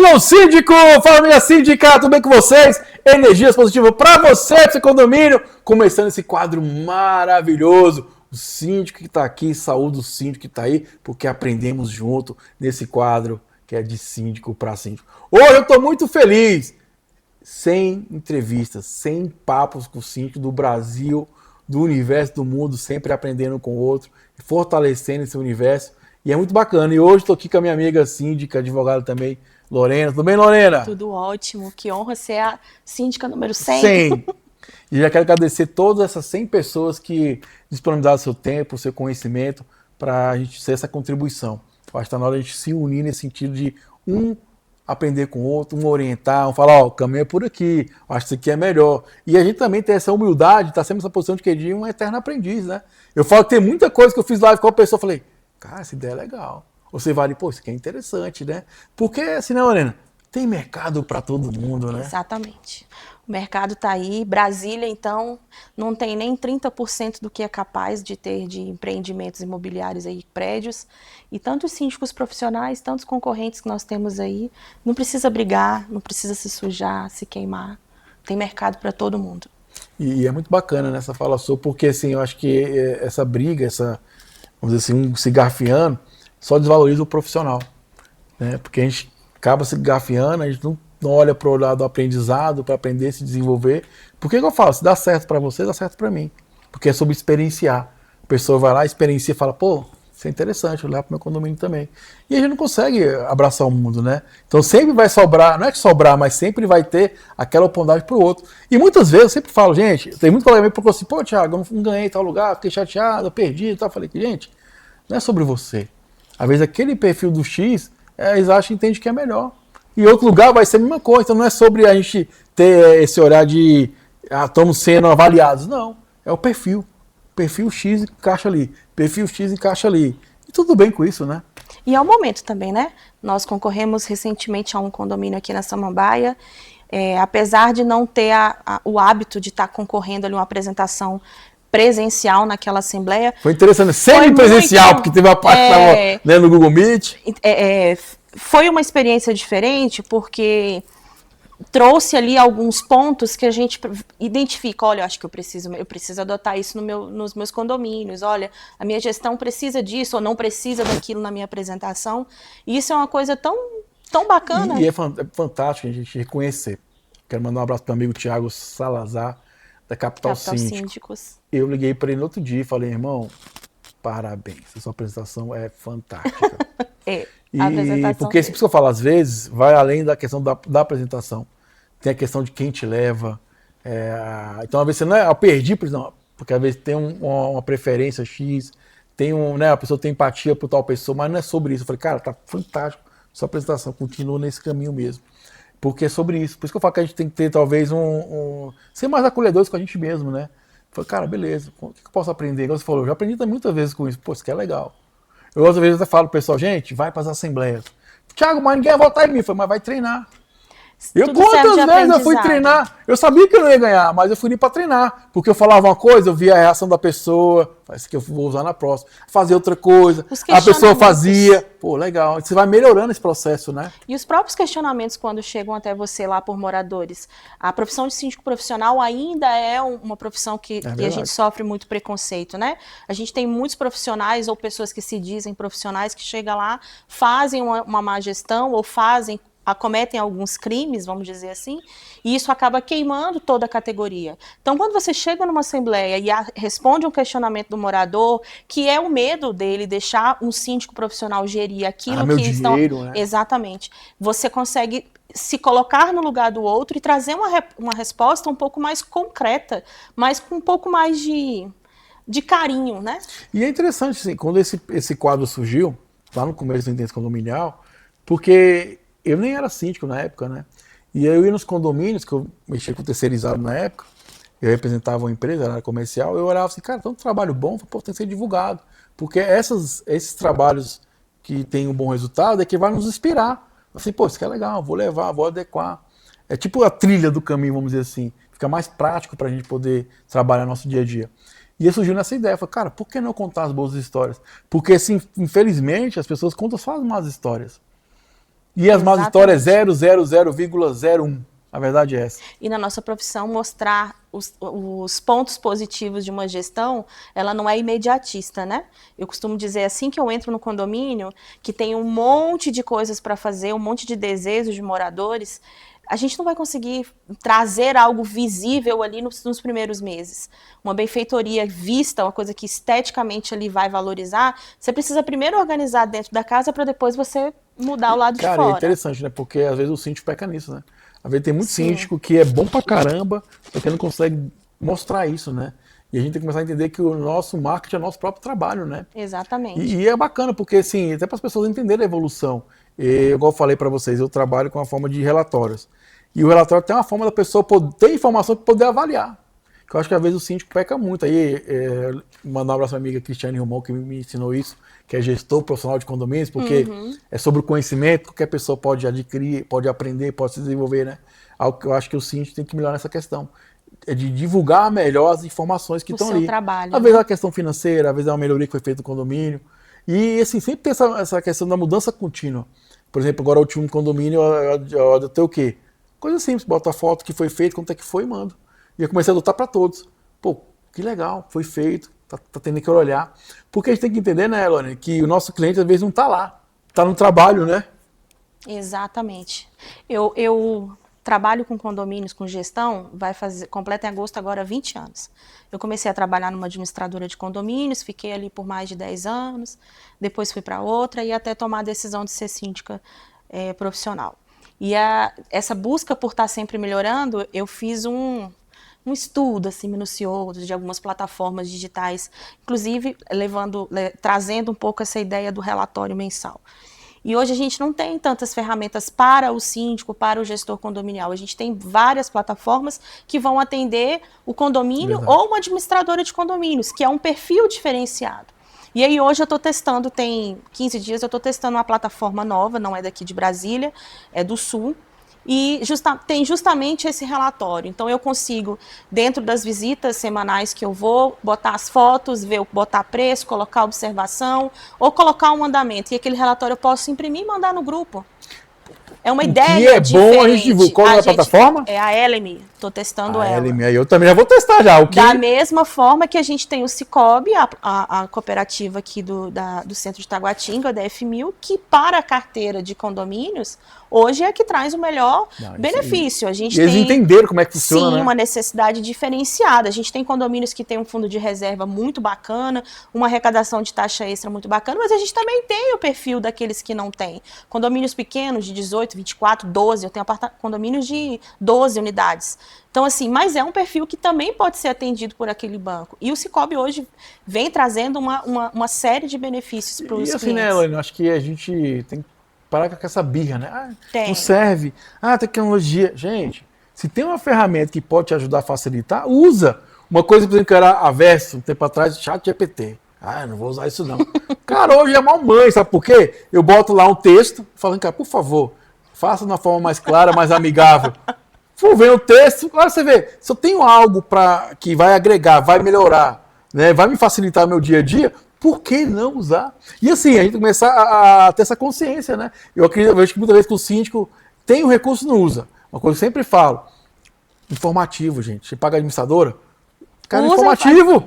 Alô, síndico! Fala, minha síndica, tudo bem com vocês? Energias positivas para você, para seu condomínio. Começando esse quadro maravilhoso. O síndico que está aqui, saúde do síndico que está aí, porque aprendemos junto nesse quadro que é de síndico para síndico. Hoje eu estou muito feliz. 100 entrevistas, 100 papos com o síndico do Brasil, do universo, do mundo, sempre aprendendo com o outro, fortalecendo esse universo. E é muito bacana. E hoje estou aqui com a minha amiga síndica, advogada também, Lorena. Tudo bem, Lorena? Tudo ótimo. Que honra ser a síndica número 100. 100. E já quero agradecer todas essas 100 pessoas que disponibilizaram seu tempo, seu conhecimento para a gente ter essa contribuição. Eu acho que está na hora de a gente se unir nesse sentido de um aprender com o outro, um orientar, um falar, ó, o caminho é por aqui, eu acho que isso aqui é melhor. E a gente também tem essa humildade, está sempre nessa posição de que de um eterno aprendiz, né? Eu falo que tem muita coisa que eu fiz live com a pessoa, eu falei, cara, essa ideia é legal. Você vai ali, pô, isso aqui é interessante, né? Porque, assim, né, Lorena? Tem mercado para todo mundo, né? Exatamente. O mercado está aí. Brasília, então, não tem nem 30% do que é capaz de ter de empreendimentos imobiliários aí, prédios. E tantos síndicos profissionais, tantos concorrentes que nós temos aí, não precisa brigar, não precisa se sujar, se queimar. Tem mercado para todo mundo. E é muito bacana nessa fala sua, porque, assim, eu acho que essa briga, essa, vamos dizer assim, um se garfiando, só desvaloriza o profissional, né? Porque a gente acaba se garfiando, a gente não olha para o lado do aprendizado, para aprender, se desenvolver. Por que eu falo? Se dá certo para você, dá certo para mim. Porque é sobre experienciar. A pessoa vai lá, experiencia e fala, pô, isso é interessante, eu levo para o meu condomínio também. E a gente não consegue abraçar o mundo, né? Então sempre vai sobrar, não é que sobrar, mas sempre vai ter aquela oportunidade para o outro. E muitas vezes eu sempre falo, gente, tem muito colega meu que falou assim, pô, Thiago, eu não ganhei em tal lugar, fiquei chateado, eu perdi e tal. Eu falei, gente, não é sobre você. Às vezes aquele perfil do X, eles acham e entendem que é melhor. E outro lugar vai ser a mesma coisa. Então não é sobre a gente ter esse olhar de estamos sendo avaliados. Não. É o perfil. Perfil X encaixa ali. Perfil X encaixa ali. E tudo bem com isso, né? E é o momento também, né? Nós concorremos recentemente a um condomínio aqui na Samambaia. Apesar de não ter o hábito de estar concorrendo ali uma apresentação presencial naquela assembleia. Foi interessante. Semi-presencial, porque teve a parte que estava, né, no Google Meet. Foi uma experiência diferente, porque trouxe ali alguns pontos que a gente identifica, olha, eu acho que eu preciso adotar isso nos meus condomínios, olha, a minha gestão precisa disso ou não precisa daquilo na minha apresentação. E isso é uma coisa tão bacana. E é fantástico a gente reconhecer. Quero mandar um abraço para o meu amigo Thiago Salazar, da Capital Síndicos. Eu liguei para ele no outro dia e falei, irmão, parabéns, a sua apresentação é fantástica. Porque isso que eu falo, às vezes, vai além da questão da apresentação. Tem a questão de quem te leva. Então, às vezes, você não é, eu perdi, não, porque às vezes tem uma preferência X, né, a pessoa tem empatia por tal pessoa, mas não é sobre isso. Eu falei, cara, tá fantástico, sua apresentação continua nesse caminho mesmo. Porque é sobre isso. Por isso que eu falo que a gente tem que ter, talvez, ser mais acolhedores com a gente mesmo, né? Eu falei, cara, beleza, o que eu posso aprender? Igual você falou, eu já aprendi muitas vezes com isso. Pô, isso aqui é legal. Eu, às vezes, até falo pro pessoal, gente, vai para as assembleias. Thiago, mas ninguém vai votar em mim. Eu falei, mas vai treinar. Quantas vezes eu fui treinar? Eu sabia que eu não ia ganhar, mas eu fui ir para treinar. Porque eu falava uma coisa, eu via a reação da pessoa, isso que eu vou usar na próxima. Fazer outra coisa, a pessoa fazia. Pô, legal. Você vai melhorando esse processo, né? E os próprios questionamentos quando chegam até você lá por moradores. A profissão de síndico profissional ainda é uma profissão que a gente sofre muito preconceito, né? A gente tem muitos profissionais ou pessoas que se dizem profissionais que chegam lá, fazem uma má gestão ou acometem alguns crimes, vamos dizer assim, e isso acaba queimando toda a categoria. Então, quando você chega numa assembleia e responde um questionamento do morador, que é o medo dele deixar um síndico profissional gerir aquilo meu que dinheiro, né? Exatamente. Você consegue se colocar no lugar do outro e trazer uma resposta um pouco mais concreta, mas com um pouco mais de carinho, né? E é interessante, assim, quando esse quadro surgiu, lá no começo do Intenso Condominial, porque eu nem era síndico na época, né? E eu ia nos condomínios, que eu mexia com terceirizado na época, eu representava uma empresa, era comercial, eu olhava assim, cara, tanto trabalho bom, pô, tem que ser divulgado. Porque esses trabalhos que têm um bom resultado é que vai nos inspirar. Assim, pô, isso aqui é legal, vou levar, vou adequar. É tipo a trilha do caminho, vamos dizer assim. Fica mais prático para a gente poder trabalhar nosso dia a dia. E aí surgiu nessa ideia, falei, cara, por que não contar as boas histórias? Porque, assim, infelizmente, as pessoas contam só as más histórias. E as más histórias é 0,0,01. A verdade é essa. E na nossa profissão, mostrar os pontos positivos de uma gestão, ela não é imediatista, né? Eu costumo dizer, assim que eu entro no condomínio, que tem um monte de coisas para fazer, um monte de desejos de moradores, a gente não vai conseguir trazer algo visível ali nos primeiros meses. Uma benfeitoria vista, uma coisa que esteticamente ali vai valorizar, você precisa primeiro organizar dentro da casa para depois você mudar o lado de fora. Cara, é interessante, né? Porque às vezes o síndico peca nisso, né? Às vezes tem muito síndico que é bom pra caramba, só que não consegue mostrar isso, né? E a gente tem que começar a entender que o nosso marketing é nosso próprio trabalho, né? Exatamente. E é bacana, porque assim, até para as pessoas entenderem a evolução. Igual eu falei para vocês, eu trabalho com a forma de relatórios. E o relatório tem uma forma da pessoa ter informação para poder avaliar. Que eu acho que às vezes o síndico peca muito. Aí, mandar um abraço à minha amiga Cristiane Romão, que me ensinou isso, que é gestor profissional de condomínios, porque é sobre o conhecimento, qualquer pessoa pode adquirir, pode aprender, pode se desenvolver, né? Algo que eu acho que o síndico tem que melhorar nessa questão. É de divulgar melhor as informações que estão ali. Trabalho, às vezes é uma questão financeira, às vezes é uma melhoria que foi feita no condomínio. E assim, sempre tem essa questão da mudança contínua. Por exemplo, agora o último condomínio, eu adotei o quê? Coisa simples, bota a foto que foi feito, quanto é que foi e mando. E eu comecei a adotar para todos. Pô, que legal, foi feito, tá tendo que olhar. Porque a gente tem que entender, né, Elane, que o nosso cliente às vezes não tá lá, tá no trabalho, né? Exatamente. Eu trabalho com condomínios, com gestão, completa em agosto agora 20 anos. Eu comecei a trabalhar numa administradora de condomínios, fiquei ali por mais de 10 anos, depois fui para outra e até tomar a decisão de ser síndica profissional. E essa busca por estar sempre melhorando, eu fiz um estudo assim, minucioso de algumas plataformas digitais, inclusive trazendo um pouco essa ideia do relatório mensal. E hoje a gente não tem tantas ferramentas para o síndico, para o gestor condominial. A gente tem várias plataformas que vão atender o condomínio ou uma administradora de condomínios, que é um perfil diferenciado. E aí hoje eu estou testando, tem 15 dias, eu estou testando uma plataforma nova, não é daqui de Brasília, é do Sul, e tem justamente esse relatório. Então eu consigo, dentro das visitas semanais que eu vou, botar as fotos, botar preço, colocar observação, ou colocar um andamento. E aquele relatório eu posso imprimir e mandar no grupo. É uma ideia diferente. Bom a gente divulgar. Qual é a plataforma? É a Eleme. Estou testando ela. Eleme, aí eu também já vou testar já. Da mesma forma que a gente tem o Cicobi, a cooperativa aqui do centro de Taguatinga, da F1000, que para a carteira de condomínios, hoje é a que traz o melhor benefício. A gente eles entenderam como é que funciona, sim, uma necessidade diferenciada. A gente tem condomínios que tem um fundo de reserva muito bacana, uma arrecadação de taxa extra muito bacana, mas a gente também tem o perfil daqueles que não tem. Condomínios pequenos, de 18, 24, 12, eu tenho condomínios de 12 unidades. Então, assim, mas é um perfil que também pode ser atendido por aquele banco. E o Cicobi hoje vem trazendo uma série de benefícios para os clientes. E assim, né, Elaine, acho que a gente tem que parar com essa birra, né? Não serve. Tecnologia. Gente, se tem uma ferramenta que pode te ajudar a facilitar, usa. Uma coisa, por exemplo, que era averso, um tempo atrás, ChatGPT. Não vou usar isso não. Cara, hoje é mal mãe, sabe por quê? Eu boto lá um texto, falando, cara, por favor, faça de uma forma mais clara, mais amigável. For ver o texto, claro, você vê, se eu tenho algo que vai agregar, vai melhorar, né, vai me facilitar o meu dia a dia, por que não usar? E assim, a gente começar a ter essa consciência, né? Eu vejo que muitas vezes que o síndico tem o recurso e não usa. Uma coisa que eu sempre falo, informativo, gente. Você paga a administradora, cara, informativo.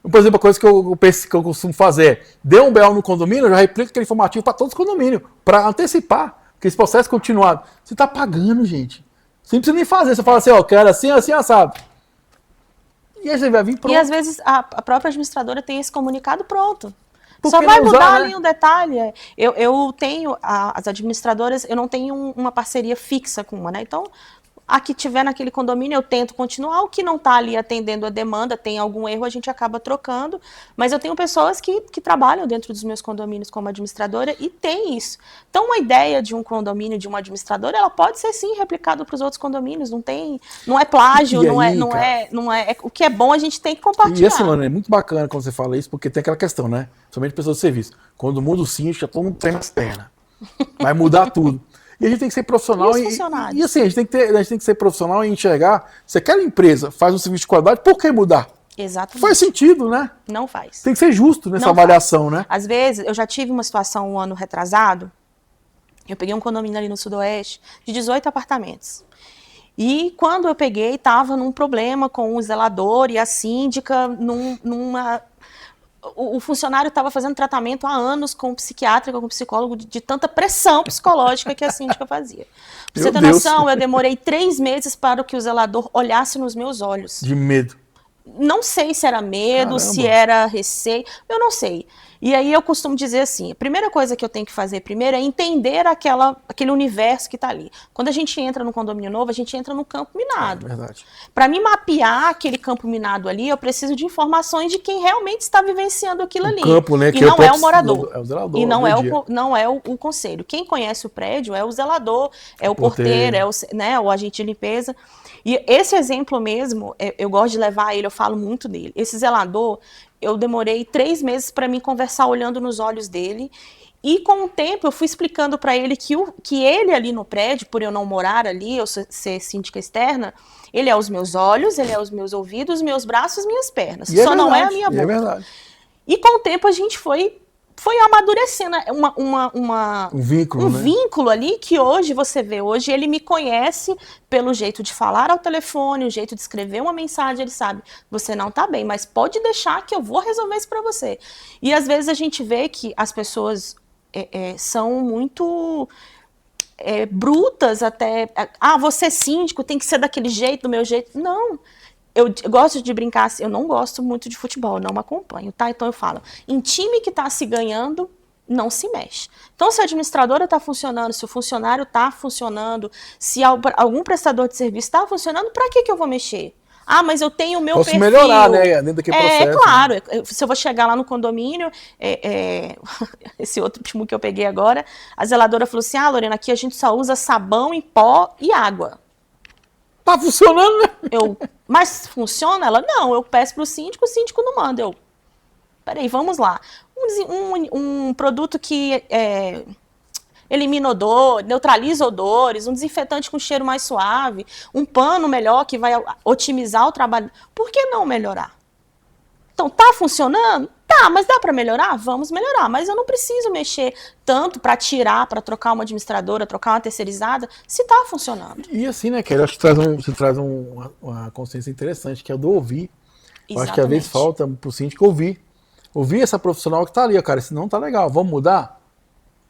Por exemplo, a coisa que eu costumo fazer é, deu um BO no condomínio, eu já replico aquele informativo para todos os condomínios, para antecipar, porque esse processo continuado. Você está pagando, gente. Você não precisa nem fazer, você fala assim, quero assim, assim, assado. E aí você vai vir pronto. E às vezes a própria administradora tem esse comunicado pronto. Só vai mudar ali um detalhe. Eu tenho, as administradoras, eu não tenho uma parceria fixa com uma, né? Então, a que tiver naquele condomínio, eu tento continuar. O que não está ali atendendo a demanda, tem algum erro, a gente acaba trocando. Mas eu tenho pessoas que trabalham dentro dos meus condomínios como administradora e tem isso. Então, uma ideia de um condomínio, de uma administradora, ela pode ser sim replicada para os outros condomínios. Não é plágio, não é. O que é bom a gente tem que compartilhar. E assim, mano, é muito bacana quando você fala isso, porque tem aquela questão, né? Somente pessoas de serviço. Quando muda o síndico, já todo mundo tem nas pernas. Vai mudar tudo. E a gente tem que ser profissional. E assim, a gente tem que ser profissional e enxergar. Se aquela empresa faz um serviço de qualidade, por que mudar? Exatamente. Faz sentido, né? Não faz. Tem que ser justo nessa avaliação, né? Às vezes, eu já tive uma situação um ano retrasado, Eu peguei um condomínio ali no Sudoeste de 18 apartamentos. E quando eu peguei, estava num problema com o zelador e a síndica o funcionário estava fazendo tratamento há anos com psiquiatra, com psicólogo, de tanta pressão psicológica que a síndica fazia. Pra você ter noção, eu demorei 3 meses para que o zelador olhasse nos meus olhos. De medo. Não sei se era medo, se era receio, eu não sei. E aí eu costumo dizer assim, a primeira coisa que eu tenho que fazer primeiro é entender aquele universo que está ali. Quando a gente entra no condomínio novo, a gente entra no campo minado. É verdade. Para me mapear aquele campo minado ali, eu preciso de informações de quem realmente está vivenciando aquilo ali. Campo, né, e não é o morador. É o zelador. E não é o conselho. Quem conhece o prédio é o zelador, é o porteiro, é o agente de limpeza. E esse exemplo mesmo, eu gosto de levar ele, eu falo muito dele. Esse zelador, eu demorei 3 meses para me conversar olhando nos olhos dele. E com o tempo eu fui explicando para ele que ele ali no prédio, por eu não morar ali, eu ser síndica externa, ele é os meus olhos, ele é os meus ouvidos, meus braços, minhas pernas. Só não é a minha boca. É verdade. E com o tempo a gente foi amadurecendo um vínculo, né? Vínculo ali que hoje você vê. Hoje ele me conhece pelo jeito de falar ao telefone, o jeito de escrever uma mensagem, ele sabe, você não tá bem, mas pode deixar que eu vou resolver isso para você. E às vezes a gente vê que as pessoas são muito brutas até. Você é síndico, tem que ser daquele jeito, do meu jeito. Não. Eu gosto de brincar assim, eu não gosto muito de futebol, não me acompanho, tá? Então eu falo, em time que tá se ganhando, não se mexe. Então se a administradora tá funcionando, se o funcionário tá funcionando, se algum prestador de serviço tá funcionando, pra que eu vou mexer? Mas eu tenho o meu perfil. Posso melhorar, né, dentro daquele processo. Claro. Né? Se eu vou chegar lá no condomínio, esse outro time que eu peguei agora, a zeladora falou assim, Lorena, aqui a gente só usa sabão em pó e água. Tá funcionando, né? Mas funciona? Ela, não, eu peço pro síndico, o síndico não manda. Peraí, vamos lá. Um produto que elimina odor, neutraliza odores, um desinfetante com cheiro mais suave, um pano melhor que vai otimizar o trabalho. Por que não melhorar? Então, tá funcionando? Tá, mas dá para melhorar? Vamos melhorar. Mas eu não preciso mexer tanto para tirar, para trocar uma administradora, trocar uma terceirizada, se tá funcionando. E assim, né, Kelly, eu acho que você traz uma consciência interessante, que é do ouvir. Exatamente. Eu acho que às vezes falta pro síndico ouvir. Ouvir essa profissional que tá ali, cara, se não tá legal, vamos mudar?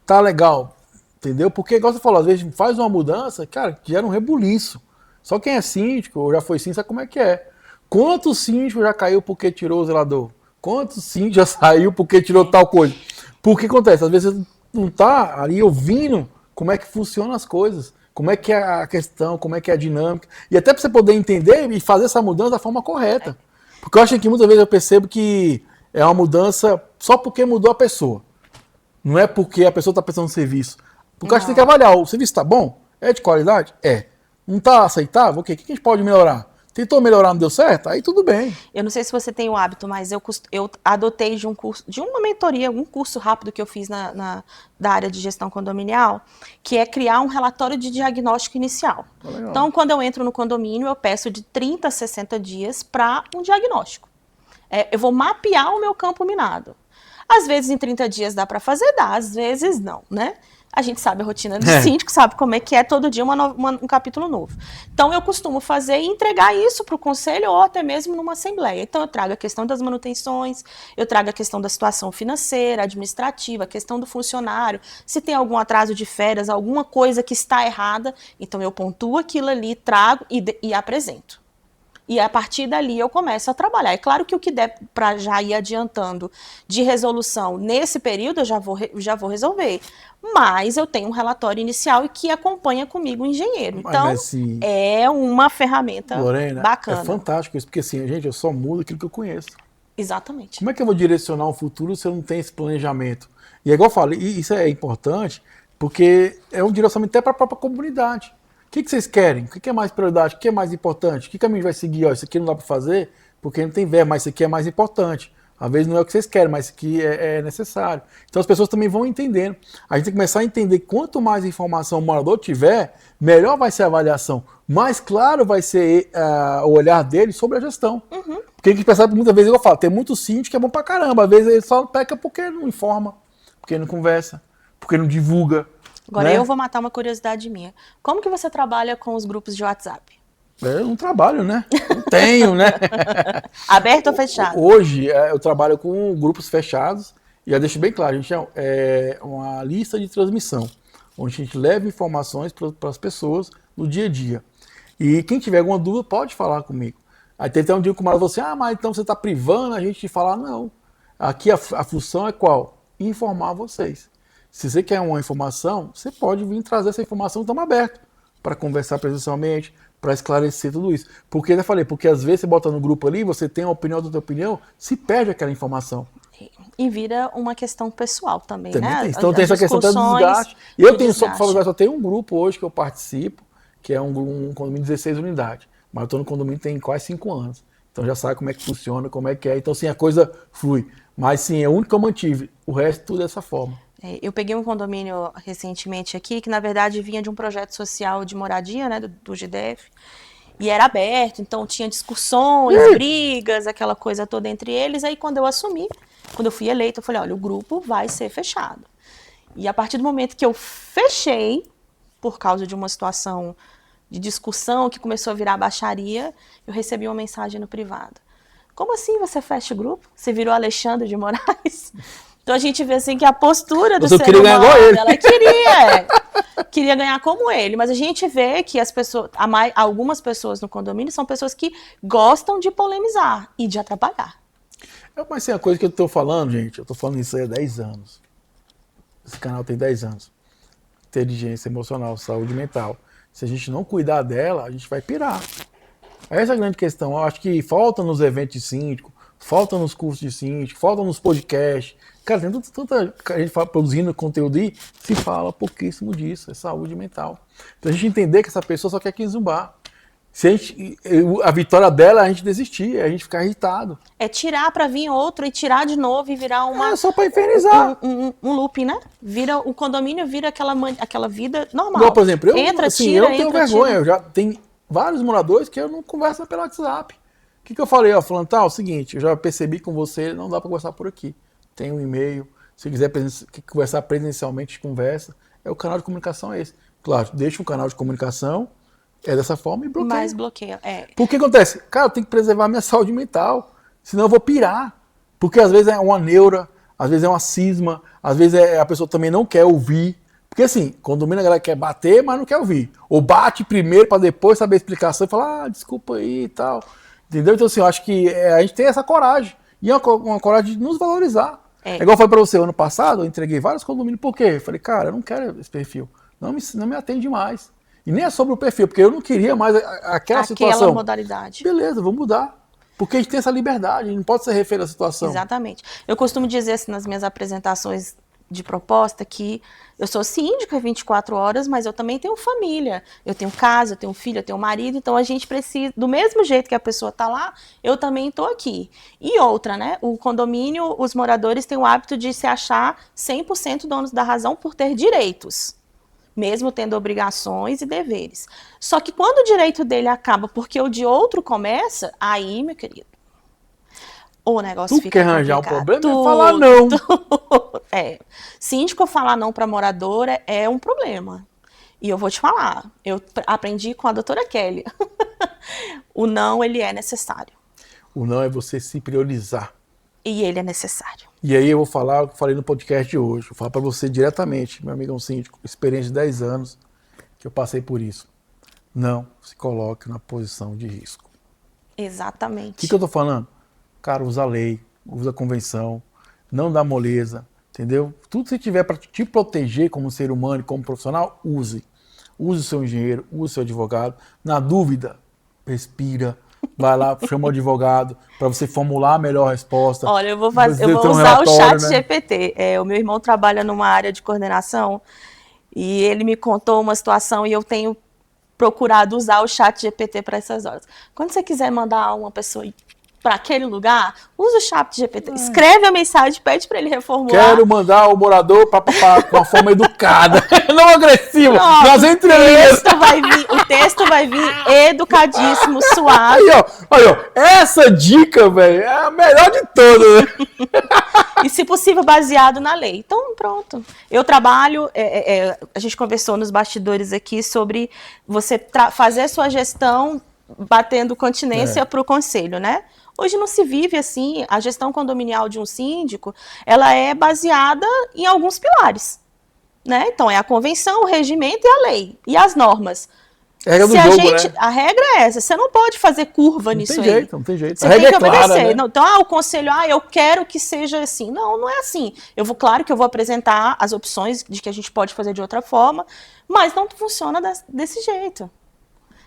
Tá legal, entendeu? Porque, igual você falou, às vezes faz uma mudança, cara, que gera um rebuliço. Só quem é síndico, ou já foi síndico, sabe como é que é. Quantos síndicos já caiu porque tirou o zelador? Quantos síndicos já saiu porque tirou tal coisa? Porque acontece, às vezes você não tá ali ouvindo como é que funcionam as coisas, como é que é a questão, como é que é a dinâmica. E até para você poder entender e fazer essa mudança da forma correta. Porque eu acho que muitas vezes eu percebo que é uma mudança só porque mudou a pessoa. Não é porque a pessoa está prestando serviço. Porque eu acho que tem que avaliar, o serviço está bom? É de qualidade? É. Não está aceitável? Ok, o que a gente pode melhorar? Tentou melhorar, não deu certo? Aí tudo bem. Eu não sei se você tem o hábito, mas eu adotei de um curso, de uma mentoria, um curso rápido que eu fiz da área de gestão condominial, que é criar um relatório de diagnóstico inicial. Então, quando eu entro no condomínio, eu peço de 30 a 60 dias para um diagnóstico. Eu vou mapear o meu campo minado. Às vezes em 30 dias dá para fazer, às vezes não, né? A gente sabe a rotina do síndico, sabe como é que é todo dia um capítulo novo. Então, eu costumo fazer e entregar isso para o conselho ou até mesmo numa assembleia. Então, eu trago a questão das manutenções, eu trago a questão da situação financeira, administrativa, a questão do funcionário, se tem algum atraso de férias, alguma coisa que está errada, então eu pontuo aquilo ali, trago e apresento. E a partir dali eu começo a trabalhar. É claro que o que der para já ir adiantando de resolução nesse período eu já vou resolver. Mas eu tenho um relatório inicial e que acompanha comigo o engenheiro. Então, assim, é uma ferramenta Lorena, bacana. É fantástico isso, porque assim, gente, eu só mudo aquilo que eu conheço. Exatamente. Como é que eu vou direcionar o futuro se eu não tenho esse planejamento? E é igual eu falei, isso é importante, porque é um direcionamento até para a própria comunidade. O que vocês querem? O que é mais prioridade? O que é mais importante? Que caminho vai seguir? Isso aqui não dá para fazer porque não tem verba, mas isso aqui é mais importante. Às vezes não é o que vocês querem, mas isso aqui é necessário. Então as pessoas também vão entendendo. A gente tem que começar a entender que quanto mais informação o morador tiver, melhor vai ser a avaliação. Mais claro vai ser o olhar dele sobre a gestão. Uhum. Porque a gente percebe muitas vezes, eu falo, tem muito síndico que é bom pra caramba. Às vezes ele só peca porque não informa, porque não conversa, porque não divulga. Agora eu vou matar uma curiosidade minha. Como que você trabalha com os grupos de WhatsApp? Eu não trabalho, né? Não tenho, né? Aberto ou fechado? Hoje eu trabalho com grupos fechados e eu deixo bem claro, a gente é uma lista de transmissão, onde a gente leva informações para as pessoas no dia a dia. E quem tiver alguma dúvida pode falar comigo. Aí tem até um dia que o Mara falou assim, mas então você está privando a gente de falar? Não. Aqui a função é qual? Informar vocês. Se você quer uma informação, você pode vir trazer essa informação, estamos abertos para conversar presencialmente, para esclarecer tudo isso. Porque eu falei, porque às vezes você bota no grupo ali, você tem uma opinião, outra opinião, se perde aquela informação. E vira uma questão pessoal também, né? Então tem essa questão do desgaste. E eu tenho só tenho um grupo hoje que eu participo, que é um condomínio de 16 unidades. Mas eu estou no condomínio tem quase 5 anos. Então já sabe como é que funciona, como é que é. Então sim, a coisa flui. Mas sim, é o único que eu mantive. O resto tudo dessa forma. Eu peguei um condomínio recentemente aqui, que na verdade vinha de um projeto social de moradia, né, do GDF, e era aberto, então tinha discussões, brigas, aquela coisa toda entre eles. Aí quando eu assumi, quando eu fui eleita, eu falei, olha, o grupo vai ser fechado. E a partir do momento que eu fechei, por causa de uma situação de discussão que começou a virar baixaria, eu recebi uma mensagem no privado. Como assim você fecha o grupo? Você virou Alexandre de Moraes? Então a gente vê assim que a postura do ser humano, ganhar igual ele. Ela queria ganhar como ele, mas a gente vê que as pessoas, algumas pessoas no condomínio são pessoas que gostam de polemizar e de atrapalhar. Mas assim, a coisa que eu tô falando, gente, eu tô falando isso aí há 10 anos. Esse canal tem 10 anos. Inteligência emocional, saúde mental. Se a gente não cuidar dela, a gente vai pirar. Essa é a grande questão. Eu acho que falta nos eventos de síndico, falta nos cursos de síndico, falta nos podcasts. Cara, tem tanta gente produzindo conteúdo e se fala pouquíssimo disso, é saúde mental. Então a gente entender que essa pessoa só quer que zumbar. Se a vitória dela é a gente desistir, é a gente ficar irritado. É tirar pra vir outro e tirar de novo e virar uma... É só pra infernizar. Um looping, né? O condomínio vira aquela vida normal. Igual, por exemplo, eu tenho vergonha. Eu já tenho vários moradores que eu não converso pelo WhatsApp. O que eu falei? Falando, tá, é o seguinte, eu já percebi com você, não dá pra conversar por aqui. Tem um e-mail, se quiser conversar presencialmente, conversa. O canal de comunicação é esse. Claro, deixa um canal de comunicação, dessa forma e bloqueia. Mas bloqueia, Porque acontece? Cara, eu tenho que preservar minha saúde mental, senão eu vou pirar. Porque às vezes é uma neura, às vezes é uma cisma, às vezes a pessoa também não quer ouvir. Porque assim, condomínio a galera quer bater, mas não quer ouvir. Ou bate primeiro para depois saber a explicação e falar, desculpa aí e tal. Entendeu? Então assim, eu acho que a gente tem essa coragem. E é uma coragem de nos valorizar. É igual eu falei para você, ano passado eu entreguei vários condomínios. Por quê? Eu falei, cara, eu não quero esse perfil. Não me atende mais. E nem é sobre o perfil, porque eu não queria mais aquela situação. Aquela modalidade. Beleza, vou mudar. Porque a gente tem essa liberdade, não pode ser refém da situação. Exatamente. Eu costumo dizer assim, nas minhas apresentações de proposta que eu sou síndica 24 horas, mas eu também tenho família. Eu tenho casa, eu tenho filho, eu tenho marido, então a gente precisa, do mesmo jeito que a pessoa está lá, eu também estou aqui. E outra, né? O condomínio, os moradores têm o hábito de se achar 100% donos da razão por ter direitos, mesmo tendo obrigações e deveres. Só que quando o direito dele acaba porque o de outro começa, aí, meu querido, o negócio fica quer arranjar um problema e falar não. Síndico falar não para moradora é um problema. E eu vou te falar, eu aprendi com a doutora Kelly. O não, ele é necessário. O não é você se priorizar. E ele é necessário. E aí eu vou falar o que eu falei no podcast de hoje. Vou falar para você diretamente, meu amigão síndico, experiência de 10 anos que eu passei por isso. Não se coloque na posição de risco. Exatamente. O que eu tô falando? Cara, usa a lei, usa a convenção, não dá moleza, entendeu? Tudo que você tiver para te proteger como ser humano e como profissional, use. Use o seu engenheiro, use o seu advogado. Na dúvida, respira, vai lá, chama o advogado para você formular a melhor resposta. Olha, eu vou usar o chat GPT. O meu irmão trabalha numa área de coordenação e ele me contou uma situação e eu tenho procurado usar o chat GPT para essas horas. Quando você quiser mandar uma pessoa para aquele lugar, usa o chat GPT, escreve a mensagem, pede para ele reformular. Quero mandar o morador com uma forma educada, não agressiva, nas entrelinhas. O texto vai vir educadíssimo, suave. Aí, ó, essa dica, velho, é a melhor de todas. Né? E, se possível, baseado na lei. Então, pronto. Eu trabalho, a gente conversou nos bastidores aqui sobre você fazer a sua gestão batendo continência para o conselho, né? Hoje não se vive assim, a gestão condominial de um síndico, ela é baseada em alguns pilares, né? Então, é a convenção, o regimento e a lei, e as normas. A regra é essa, você não pode fazer curva nisso aí. Não tem jeito. Você tem que obedecer. Clara, né? Então, o conselho, eu quero que seja assim. Não é assim. Claro que eu vou apresentar as opções de que a gente pode fazer de outra forma, mas não funciona desse jeito.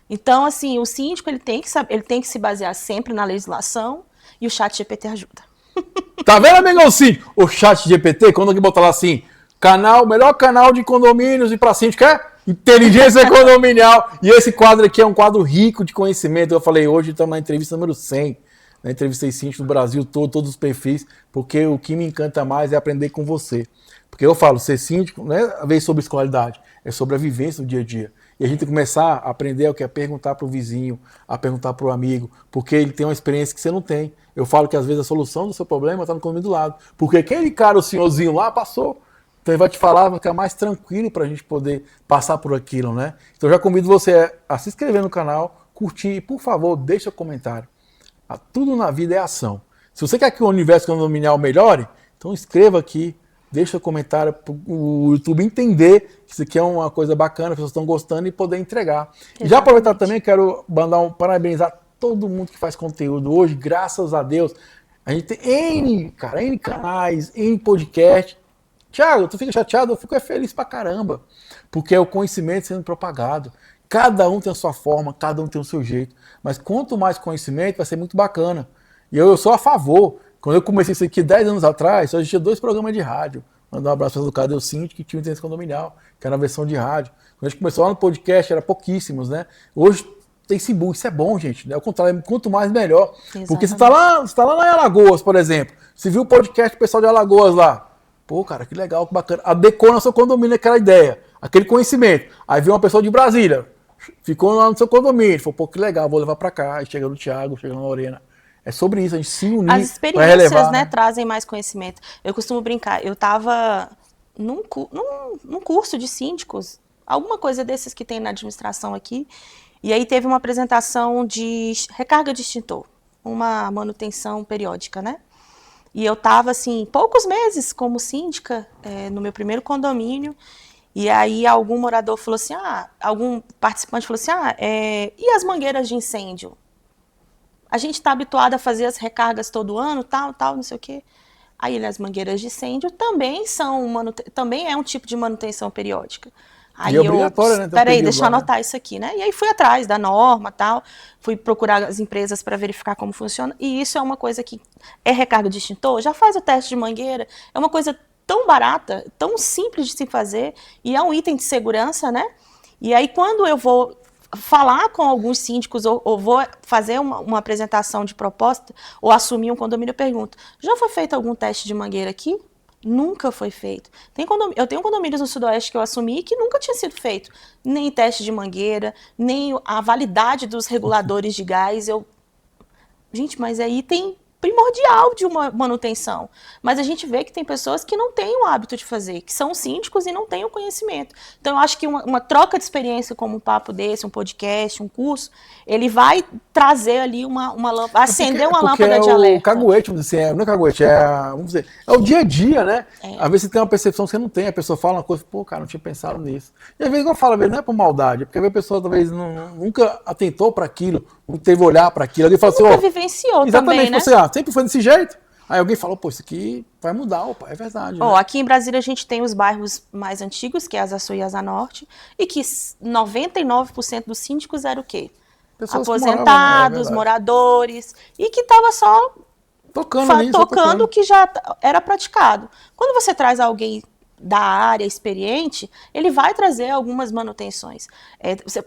Então, assim, o síndico ele tem que se basear sempre na legislação e o chat GPT ajuda. Tá vendo, amigão síndico? O chat GPT, quando alguém botar lá assim, melhor canal de condomínios e pra síndico é inteligência condominial. E esse quadro aqui é um quadro rico de conhecimento. Eu falei, hoje estamos na entrevista número 100. Na entrevista síndicos no Brasil todo, todos os perfis, porque o que me encanta mais é aprender com você. Porque eu falo, ser síndico não é ver sobre escolaridade, é sobre a vivência do dia a dia. E a gente tem que começar a aprender o que é perguntar para o vizinho, a perguntar para o amigo, porque ele tem uma experiência que você não tem. Eu falo que às vezes a solução do seu problema está no condomínio do lado. Porque aquele cara, o senhorzinho lá, passou. Então ele vai te falar, vai ficar mais tranquilo para a gente poder passar por aquilo, né? Então eu já convido você a se inscrever no canal, curtir e, por favor, deixa um comentário. Tudo na vida é ação. Se você quer que o universo condominial melhore, então escreva aqui, deixa um comentário para o YouTube entender que isso aqui é uma coisa bacana, as pessoas estão gostando e poder entregar. E já aproveitar também, quero parabenizar todo mundo que faz conteúdo. Hoje, graças a Deus, a gente tem N canais, N podcast. Thiago, tu fica chateado? Eu fico feliz pra caramba, porque é o conhecimento sendo propagado. Cada um tem a sua forma, cada um tem o seu jeito. Mas quanto mais conhecimento, vai ser muito bacana. E eu sou a favor. Quando eu comecei isso aqui 10 anos atrás, só existia 2 programas de rádio. Mandar um abraço para o Cadê o Síndico, que tinha o Inteligência Condominial, que era a versão de rádio. Quando a gente começou lá no podcast, era pouquíssimos, né? Hoje tem Simbu, isso é bom, gente. Né? Ao contrário, quanto mais, melhor. Exatamente. Porque você tá lá em Alagoas, por exemplo. Você viu o podcast do pessoal de Alagoas lá. Pô, cara, que legal, que bacana. Adequou no seu condomínio aquela ideia, aquele conhecimento. Aí veio uma pessoa de Brasília, ficou lá no seu condomínio. Falou, pô, que legal, vou levar para cá. Aí chega no Thiago, chega na Lorena. É sobre isso, a gente se unir. As experiências, né, trazem mais conhecimento. Eu costumo brincar, eu estava num curso de síndicos, alguma coisa desses que tem na administração aqui, e aí teve uma apresentação de recarga de extintor, uma manutenção periódica, né? E eu estava, assim, poucos meses como síndica, no meu primeiro condomínio, e aí algum morador falou assim, algum participante falou assim, e as mangueiras de incêndio? A gente está habituado a fazer as recargas todo ano, tal, não sei o quê. Aí as mangueiras de incêndio também também é um tipo de manutenção periódica. Aí obrigatória, né? Peraí, deixa eu anotar isso aqui, né? E aí fui atrás da norma, tal, fui procurar as empresas para verificar como funciona. E isso é uma coisa que é recarga de extintor, já faz o teste de mangueira, é uma coisa tão barata, tão simples de se fazer, e é um item de segurança, né? E aí quando eu vou falar com alguns síndicos ou vou fazer uma apresentação de proposta ou assumir um condomínio, eu pergunto, já foi feito algum teste de mangueira aqui? Nunca foi feito. Eu tenho condomínios no Sudoeste que eu assumi que nunca tinha sido feito. Nem teste de mangueira, nem a validade dos reguladores de gás. Gente, mas é item primordial de uma manutenção. Mas a gente vê que tem pessoas que não têm o hábito de fazer, que são síndicos e não têm o conhecimento. Então, eu acho que uma troca de experiência como um papo desse, um podcast, um curso, ele vai trazer ali acender uma lâmpada de alerta. O caguete, vamos dizer, não é caguete, é o dia a dia, né? Às vezes você tem uma percepção que você não tem, a pessoa fala uma coisa, pô, cara, não tinha pensado nisso. E às vezes eu falo, não é por maldade, é porque a pessoa talvez nunca atentou para aquilo, não teve olhar para aquilo. Alguém fala assim, vivenciou exatamente, também, né? Você, sempre foi desse jeito. Aí alguém falou, pô, isso aqui vai mudar, opa, é verdade. Né? Aqui em Brasília a gente tem os bairros mais antigos, que é a Asa Sul e a Asa Norte, e que 99% dos síndicos eram o quê? Pessoas aposentados, moradores, e que estava só tocando o que já era praticado. Quando você traz alguém da área experiente, ele vai trazer algumas manutenções.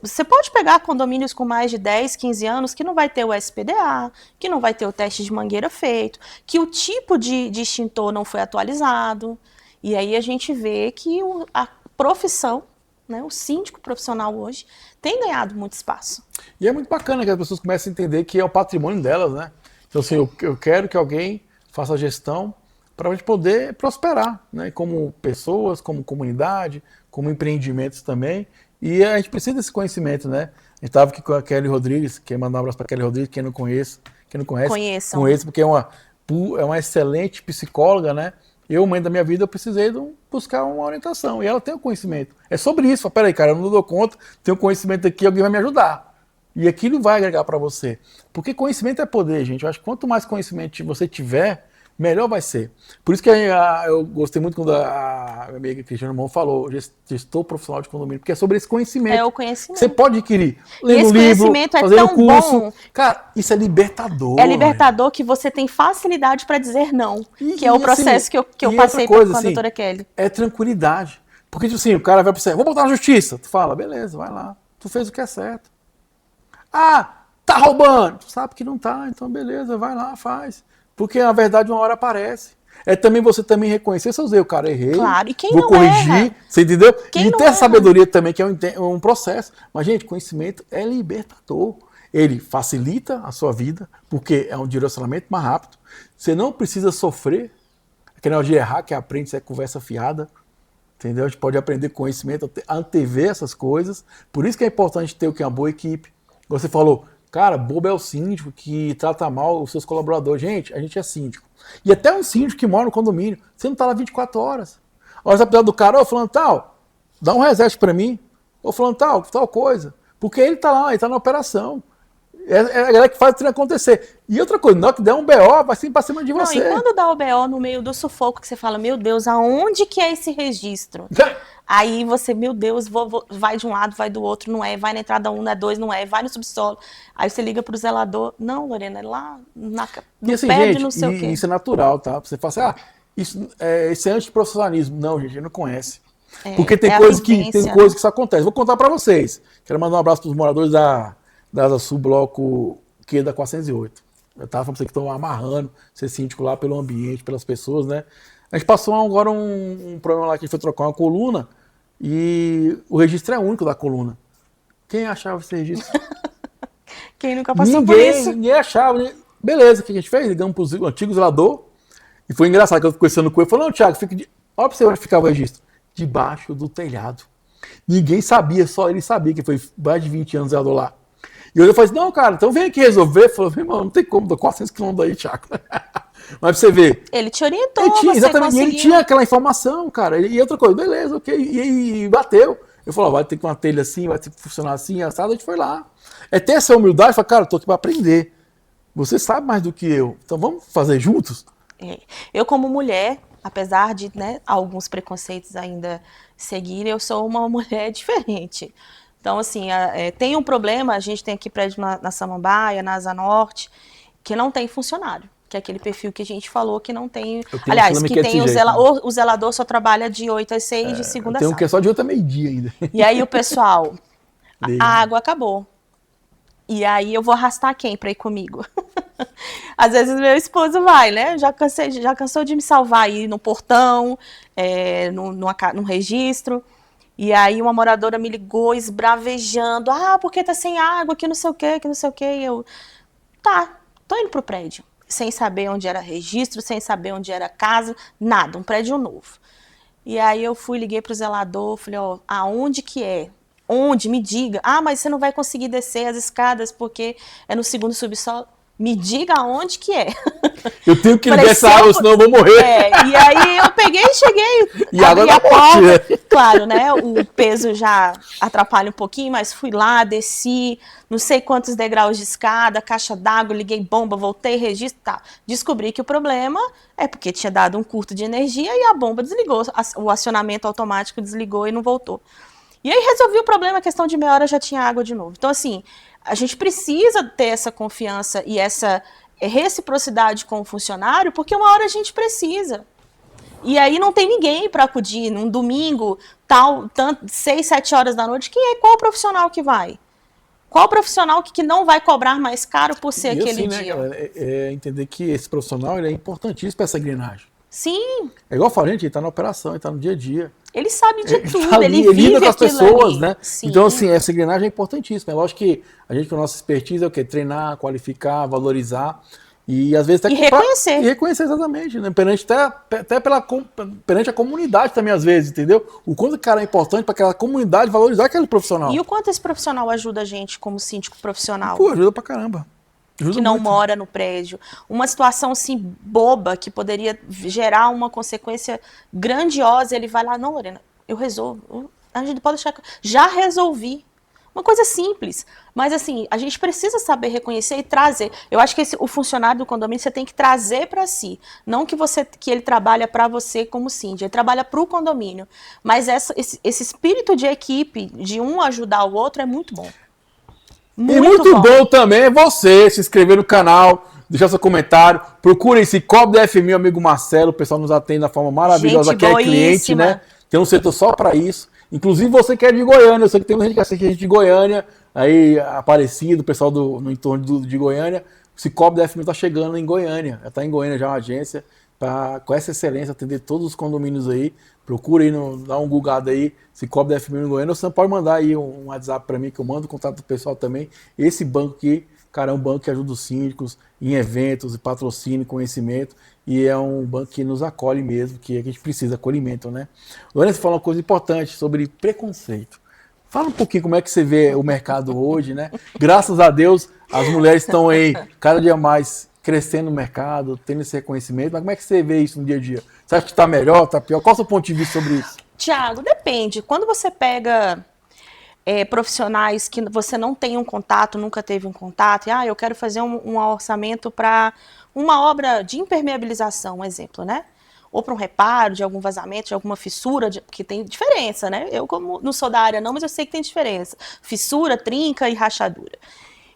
Você pode pegar condomínios com mais de 10, 15 anos que não vai ter o SPDA, que não vai ter o teste de mangueira feito, que o tipo de extintor não foi atualizado. E aí a gente vê que a profissão, né, o síndico profissional hoje, tem ganhado muito espaço. E é muito bacana que as pessoas comecem a entender que é o patrimônio delas, né? Então, assim, eu quero que alguém faça a gestão para a gente poder prosperar, né? Como pessoas, como comunidade, como empreendimentos também. E a gente precisa desse conhecimento, né? A gente estava aqui com a Kelly Rodrigues, quem mandar um abraço para a Kelly Rodrigues, quem não conhece, conheçam. Porque é uma excelente psicóloga, né? Eu, mãe da minha vida, eu precisei buscar uma orientação. E ela tem o conhecimento. É sobre isso. Peraí, cara, eu não dou conta, tenho conhecimento aqui, alguém vai me ajudar. E aquilo vai agregar para você. Porque conhecimento é poder, gente. Eu acho que quanto mais conhecimento você tiver, melhor vai ser. Por isso que eu gostei muito quando a minha amiga Cristiana Mon falou, gestor profissional de condomínio, porque é sobre esse conhecimento. É o conhecimento. Você pode adquirir, lendo livro, fazendo um curso. Bom. Cara, isso é libertador. É libertador, que você tem facilidade para dizer não, que é o processo assim, que eu passei com a doutora Kelly. É tranquilidade. Porque, tipo assim, o cara vai para você, vou botar na justiça. Tu fala, beleza, vai lá. Tu fez o que é certo. Ah, tá roubando. Tu sabe que não tá, então beleza, vai lá, faz. Porque, na verdade, uma hora aparece. É também você também reconhecer seus erros. Cara, errei, claro, e quem vou não corrigir. Erra? Você entendeu? Quem e ter a sabedoria também, que é um processo. Mas, gente, conhecimento é libertador. Ele facilita a sua vida, porque é um direcionamento mais rápido. Você não precisa sofrer. Aquele negócio de errar, que aprende, isso é conversa fiada. Entendeu? A gente pode aprender conhecimento, antever essas coisas. Por isso que é importante ter uma boa equipe. Você falou, cara, bobo é o síndico que trata mal os seus colaboradores. Gente, a gente é síndico. E até um síndico que mora no condomínio, você não tá lá 24 horas. Olha, você vai precisar do cara, falando tal, dá um reset para mim. Ou falando tal coisa. Porque ele tá lá, ele tá na operação. É a galera que faz o trem acontecer. E outra coisa, na hora que der um BO, vai sempre pra cima de você. Não, e quando dá o BO no meio do sufoco, que você fala, meu Deus, aonde que é esse registro? Aí você, meu Deus, vai de um lado, vai do outro, não é, vai na entrada 1, não é 2, não é, vai no subsolo. Aí você liga pro zelador, não, Lorena, é lá no assim, pé gente, de não sei o quê. Isso é natural, tá? Você fala assim, isso é antiprofissionalismo. Não, gente, não conhece. Porque tem coisa que isso acontece. Vou contar pra vocês. Quero mandar um abraço pros moradores da Asa Sul, bloco Q da 408. Eu tava falando pra vocês que estão amarrando ser síndico lá pelo ambiente, pelas pessoas, né? A gente passou agora um problema lá que a gente foi trocar uma coluna e o registro é único da coluna. Quem achava esse registro? Quem nunca passou por isso? Ninguém achava. Beleza, o que a gente fez? Ligamos pro antigo zelador e foi engraçado que eu fui conversando com ele. Falei, não, Thiago, olha pra você onde ficava o registro. Debaixo do telhado. Ninguém sabia, só ele sabia que foi mais de 20 anos zelador lá. E eu falei assim, não, cara, então vem aqui resolver. Eu falei, irmão, não tem como, dou 400 quilômetros aí, Thiago. Mas pra você ver. Ele te orientou, exatamente, ele tinha aquela informação, cara. E outra coisa, beleza, ok. E bateu. Eu falei, vai ter que uma telha assim, vai ter que funcionar assim, assado, a gente foi lá. É ter essa humildade, falar, cara, eu tô aqui pra aprender. Você sabe mais do que eu. Então vamos fazer juntos? Eu, como mulher, apesar de, né, alguns preconceitos ainda seguirem, eu sou uma mulher diferente. Então, assim, tem um problema, a gente tem aqui prédio na Samambaia, na Asa Norte, que não tem funcionário. Que é aquele perfil que a gente falou que não tem... Aliás, que tem o zelador só trabalha de 8 às 6, de segunda a sábado. Tem um que é só de 8 a meio-dia ainda. E aí o pessoal, a água acabou. E aí eu vou arrastar quem para ir comigo? Às vezes meu esposo vai, né? Já cansou de me salvar aí no portão, no registro. E aí uma moradora me ligou esbravejando. Porque tá sem água, que não sei o quê, que não sei o quê. E eu, tô indo pro prédio. Sem saber onde era registro, sem saber onde era casa, nada, um prédio novo. E aí eu liguei pro zelador, falei, aonde que é? Onde? Me diga. Mas você não vai conseguir descer as escadas porque é no segundo subsolo. Me diga aonde que é. Eu tenho que ligar essa água, senão eu vou morrer. E aí eu peguei e cheguei. E água da porta, né? Claro, né? O peso já atrapalha um pouquinho, mas fui lá, desci, não sei quantos degraus de escada, caixa d'água, liguei bomba, voltei, registro, tá. Descobri que o problema é porque tinha dado um curto de energia e a bomba desligou, o acionamento automático desligou e não voltou. E aí resolvi o problema, a questão de meia hora já tinha água de novo. Então, assim, a gente precisa ter essa confiança e essa reciprocidade com o funcionário, porque uma hora a gente precisa. E aí não tem ninguém para acudir num domingo, 6, 7 horas da noite. Qual profissional que vai? Qual profissional que não vai cobrar mais caro por ser aquele dia? Né, galera, entender que esse profissional ele é importantíssimo para essa engrenagem. Sim. É igual eu falei, gente, ele está na operação, ele está no dia a dia. Ele sabe de tudo, ele lida com as pessoas, ali, né? Sim. Então, assim, essa engrenagem é importantíssima. É lógico que a gente, com a nossa expertise, é o quê? Treinar, qualificar, valorizar. E às vezes até reconhecer. E reconhecer, exatamente, né? Perante a comunidade também, às vezes, entendeu? O quanto o cara é importante para aquela comunidade valorizar aquele profissional. E o quanto esse profissional ajuda a gente como síndico profissional? Pô, ajuda pra caramba. Ajuda que não muito. mora no prédio. Uma situação assim boba que poderia gerar uma consequência grandiosa, ele vai lá, não, Lorena, eu resolvo. A gente pode deixar. Já resolvi. Uma coisa simples, mas assim, a gente precisa saber reconhecer e trazer. Eu acho que o funcionário do condomínio você tem que trazer para si, não que ele trabalha para você como síndico, ele trabalha para o condomínio. Mas esse espírito de equipe, de um ajudar o outro, é muito bom. Muito bom também é você se inscrever no canal, deixar seu comentário, procure esse Cicobi DF, meu amigo Marcelo, o pessoal nos atende da forma maravilhosa, que é cliente, né? Tem um setor só para isso. Inclusive você que é de Goiânia, eu sei que tem muita gente que assiste a gente de Goiânia, aí Aparecido, o pessoal no entorno de Goiânia, o Cicobi DF está chegando em Goiânia, já está em Goiânia já uma agência, para com essa excelência atender todos os condomínios aí. Procura aí, dá um googado aí, Cicobi DF em Goiânia, ou você pode mandar aí um WhatsApp para mim, que eu mando o contato do pessoal também. Esse banco aqui, cara, é um banco que ajuda os síndicos em eventos, e patrocínio, conhecimento, e é um banco que nos acolhe mesmo, que a gente precisa de acolhimento, né? Lorena, você falou uma coisa importante sobre preconceito. Fala um pouquinho como é que você vê o mercado hoje, né? Graças a Deus, as mulheres estão aí cada dia mais crescendo no mercado, tendo esse reconhecimento, mas como é que você vê isso no dia a dia? Você acha que está melhor, está pior? Qual é o seu ponto de vista sobre isso? Tiago, depende. Quando você pega profissionais que você não tem um contato, nunca teve um contato, e eu quero fazer um orçamento para uma obra de impermeabilização, um exemplo, né? Ou para um reparo de algum vazamento, de alguma fissura, que tem diferença, né? Eu como não sou da área não, mas eu sei que tem diferença. Fissura, trinca e rachadura.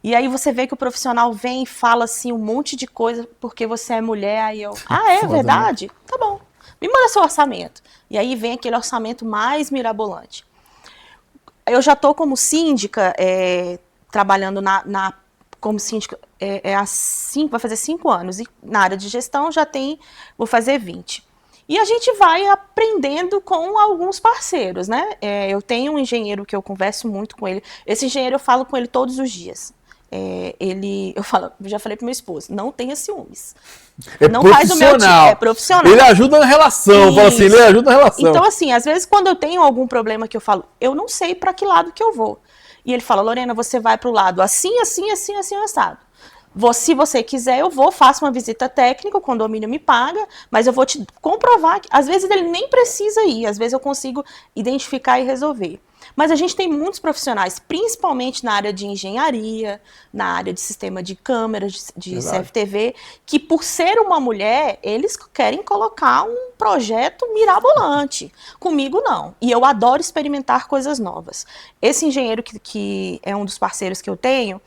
E aí você vê que o profissional vem e fala assim um monte de coisa porque você é mulher, aí eu, é verdade? Né? Tá bom, me manda seu orçamento. E aí vem aquele orçamento mais mirabolante. Eu já estou como síndica, trabalhando como síndica, vai fazer 5 anos, e na área de gestão vou fazer 20. E a gente vai aprendendo com alguns parceiros, né? Eu tenho um engenheiro que eu converso muito com ele, esse engenheiro eu falo com ele todos os dias. Já falei pro meu esposo, não tenha ciúmes. Não faz o meu tipo, é profissional. Ele ajuda na relação, fala assim, ele ajuda na relação. Então, assim, às vezes quando eu tenho algum problema que eu falo, eu não sei para que lado que eu vou. E ele fala, Lorena, você vai pro lado assim, assim, assim, assim, assado. Se você quiser, faço uma visita técnica, o condomínio me paga, mas eu vou te comprovar que, às vezes, ele nem precisa ir, às vezes eu consigo identificar e resolver. Mas a gente tem muitos profissionais, principalmente na área de engenharia, na área de sistema de câmeras, de CFTV, que por ser uma mulher, eles querem colocar um projeto mirabolante. Comigo, não. E eu adoro experimentar coisas novas. Esse engenheiro que é um dos parceiros que eu tenho,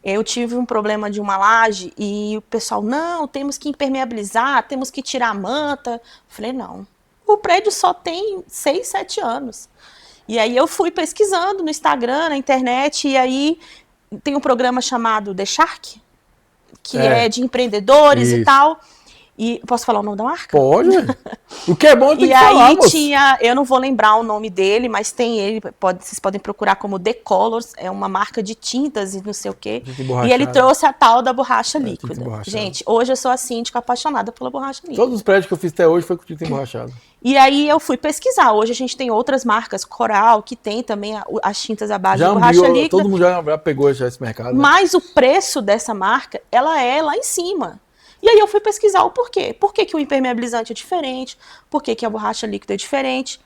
eu tive um problema de uma laje e o pessoal, não, temos que impermeabilizar, temos que tirar a manta. Eu falei, não, o prédio só tem 6, 7 anos. E aí eu fui pesquisando no Instagram, na internet, e aí tem um programa chamado The Shark, que é de empreendedores e tal. E posso falar o nome da marca? Pode. O que é bom tem que falar, E aí tinha, eu não vou lembrar o nome dele, mas tem ele, vocês podem procurar como The Colors, é uma marca de tintas e não sei o quê. E ele trouxe a tal da borracha líquida. Gente, hoje eu sou a síndica apaixonada pela borracha líquida. Todos os prédios que eu fiz até hoje foi com tinta emborrachada. E aí eu fui pesquisar. Hoje a gente tem outras marcas, Coral, que tem também as tintas à base de borracha líquida. Todo mundo já pegou esse mercado. Né? Mas o preço dessa marca, ela é lá em cima. E aí eu fui pesquisar o porquê. Por que o impermeabilizante é diferente? Por que a borracha líquida é diferente?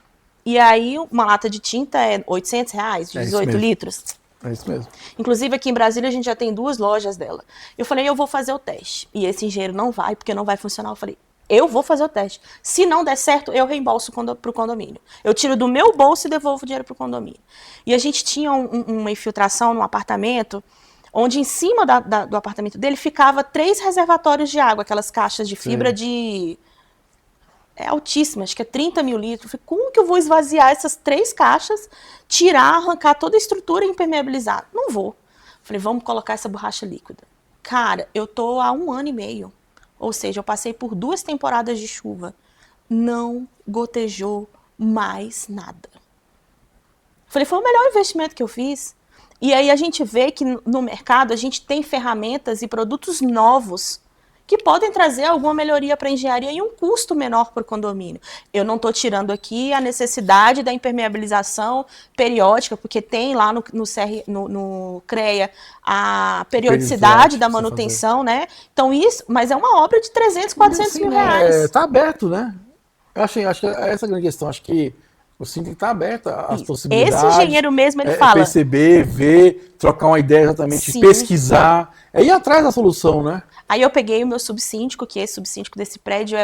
E aí uma lata de tinta é R$800, de 18 litros. É isso mesmo. Inclusive aqui em Brasília a gente já tem 2 lojas dela. Eu falei, eu vou fazer o teste. E esse engenheiro não vai, porque não vai funcionar. Eu falei, eu vou fazer o teste. Se não der certo, eu reembolso para o condomínio. Eu tiro do meu bolso e devolvo o dinheiro para o condomínio. E a gente tinha uma infiltração no apartamento, onde em cima do apartamento dele ficava 3 reservatórios de água, aquelas caixas de fibra de é altíssima, acho que é 30 mil litros. Eu falei, como que eu vou esvaziar essas 3 caixas, tirar, arrancar toda a estrutura e impermeabilizar? Não vou. Eu falei, vamos colocar essa borracha líquida. Cara, eu tô há 1 ano e meio. Ou seja, eu passei por 2 temporadas de chuva. Não gotejou mais nada. Eu falei, foi o melhor investimento que eu fiz. E aí a gente vê que no mercado a gente tem ferramentas e produtos novos que podem trazer alguma melhoria para a engenharia e um custo menor para o condomínio. Eu não estou tirando aqui a necessidade da impermeabilização periódica, porque tem lá no CREA a periodicidade da manutenção, né? Então isso, mas é uma obra de 300, 400 mil reais. Está aberto, né? Eu acho que essa é a grande questão. Acho que o síndico está aberto às possibilidades. Esse engenheiro mesmo, ele fala. Perceber, ver, trocar uma ideia exatamente, sim, pesquisar, é ir atrás da solução, né? Aí eu peguei o meu subsíndico, que esse subsíndico desse prédio